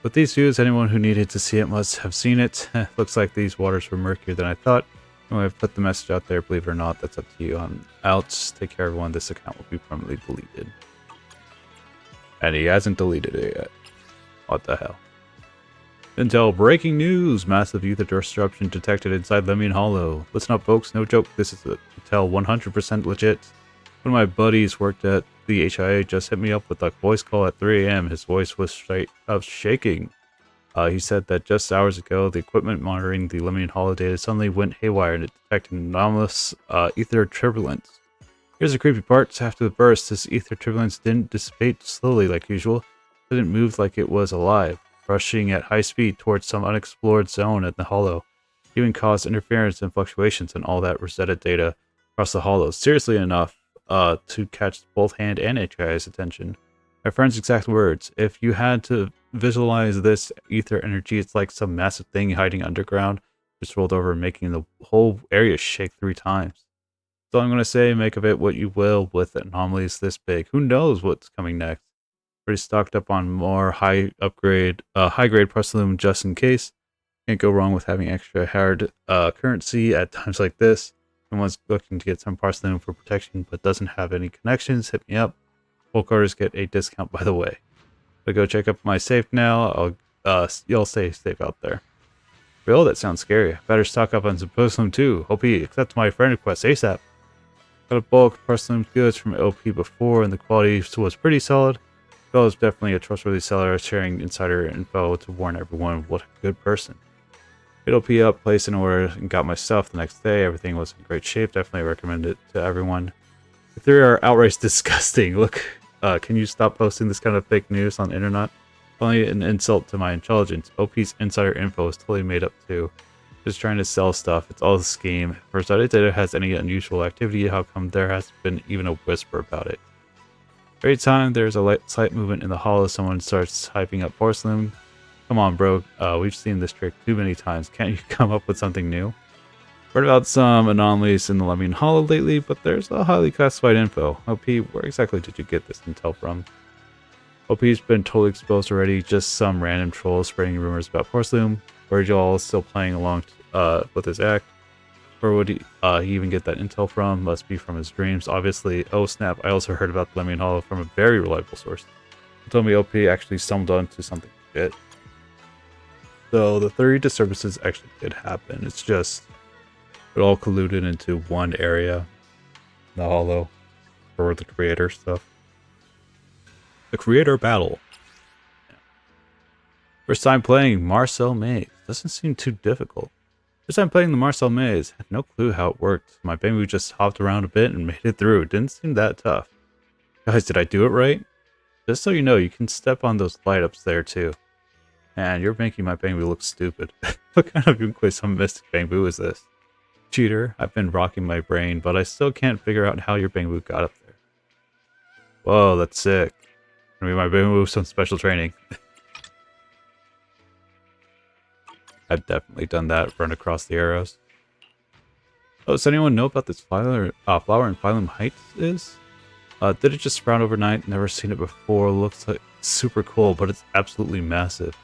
With these views, anyone who needed to see it must have seen it. Looks like these waters were murkier than I thought. Anyway, I've put the message out there. Believe it or not, that's up to you. I'm out. Take care, everyone. This account will be permanently deleted. And he hasn't deleted it yet. What the hell? Intel breaking news. Massive ether disruption detected inside Lemmian Hollow. Listen up, folks. No joke. This is Intel 100% legit. One of my buddies worked at the HIA just hit me up with a voice call at 3 a.m. His voice was straight up shaking. He said that just hours ago, the equipment monitoring the Lemmian Hollow data suddenly went haywire and it detected anomalous ether turbulence. Here's the creepy part. After the burst, this ether turbulence didn't dissipate slowly like usual. It didn't move like it was alive, rushing at high speed towards some unexplored zone at the Hollow. It even caused interference and fluctuations in all that Rosetta data across the Hollow. Seriously enough, to catch both Hand and HI's attention. My friend's exact words, if you had to visualize this ether energy, it's like some massive thing hiding underground, just rolled over, making the whole area shake 3 times. So I'm going to say, make of it what you will with anomalies this big. Who knows what's coming next? Pretty stocked up on more high-grade Parcellum just in case. Can't go wrong with having extra hard currency at times like this. Someone's looking to get some Parcellum for protection but doesn't have any connections, hit me up. Full carders get a discount, by the way. So go check up my safe now. You'll stay safe out there. Bill, that sounds scary. Better stock up on some Parcellum too. OP, accept my friend request ASAP. Got a bulk Parcellum goods from OP before and the quality was pretty solid. Bill is definitely a trustworthy seller, sharing insider info to warn everyone what a good person. Hit OP up, placed an order, and got my stuff the next day. Everything was in great shape. Definitely recommend it to everyone. If they are outright disgusting, look, can you stop posting this kind of fake news on the internet? Only an insult to my intelligence. OP's insider info is totally made up too. Just trying to sell stuff. It's all a scheme. First, I did it has any unusual activity. How come there hasn't been even a whisper about it? Every time there's a slight movement in the hollow, someone starts hyping up porcelain. Come on, bro. We've seen this trick too many times. Can't you come up with something new? Heard about some anomalies in the Lemon Hollow lately, but there's a highly classified info. OP, where exactly did you get this intel from? OP's been totally exposed already. Just some random trolls spreading rumors about porcelain. Virgil still playing along with his act. Where would he even get that intel from? Must be from his dreams, obviously. Oh snap, I also heard about the Lemon Hollow from a very reliable source. He told me OP actually stumbled onto something shit. So the 3 disturbances actually did happen. It's just it all colluded into one area. The Hollow. For the creator stuff. The creator battle. First time playing Marcel Maze. Doesn't seem too difficult. First time playing the Marcel Maze. Had no clue how it worked. My Bamboo just hopped around a bit and made it through. Didn't seem that tough. Guys, did I do it right? Just so you know, you can step on those light ups there too. And you're making my Bamboo look stupid. What kind of Yunquay Summit Mystic Bamboo is this? Cheater, I've been rocking my brain, but I still can't figure out how your Bamboo got up there. Whoa, that's sick. I mean, my Bamboo some special training. I've definitely done that, run across the arrows. Oh, does anyone know about this flower in Phylum Heights is? Did it just sprout overnight? Never seen it before. Looks like super cool, but it's absolutely massive.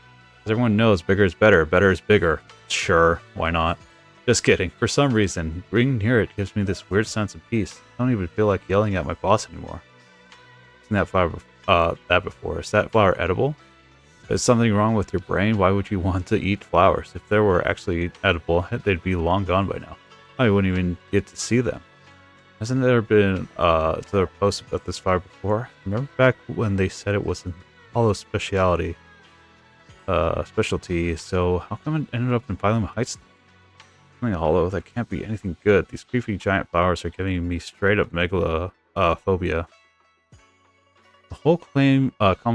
As everyone knows, bigger is better. Better is bigger. Sure, why not? Just kidding. For some reason, being near it gives me this weird sense of peace. I don't even feel like yelling at my boss anymore. Seen that flower before. Is that flower edible? Is something wrong with your brain? Why would you want to eat flowers? If they were actually edible, they'd be long gone by now. I wouldn't even get to see them. Hasn't there been other posts about this flower before? Remember back when they said it was a hollow specialty, so how come it ended up in Phylum Heights? Something hollow, that can't be anything good. These creepy giant flowers are giving me straight up megalophobia. The whole calming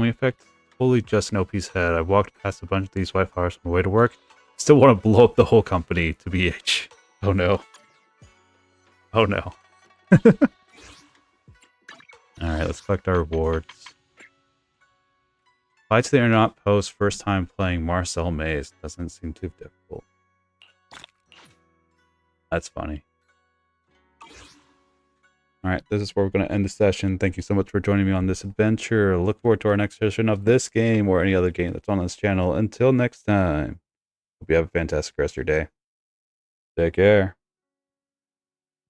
effect, totally just in OP's head. I walked past a bunch of these white flowers on my way to work. Still want to blow up the whole company to BH. Oh no. Oh no. Alright, let's collect our rewards. Apply to the internet post first time playing Marcel Maze. Doesn't seem too difficult. That's funny. Alright, this is where we're going to end the session. Thank you so much for joining me on this adventure. Look forward to our next session of this game or any other game that's on this channel. Until next time, hope you have a fantastic rest of your day. Take care.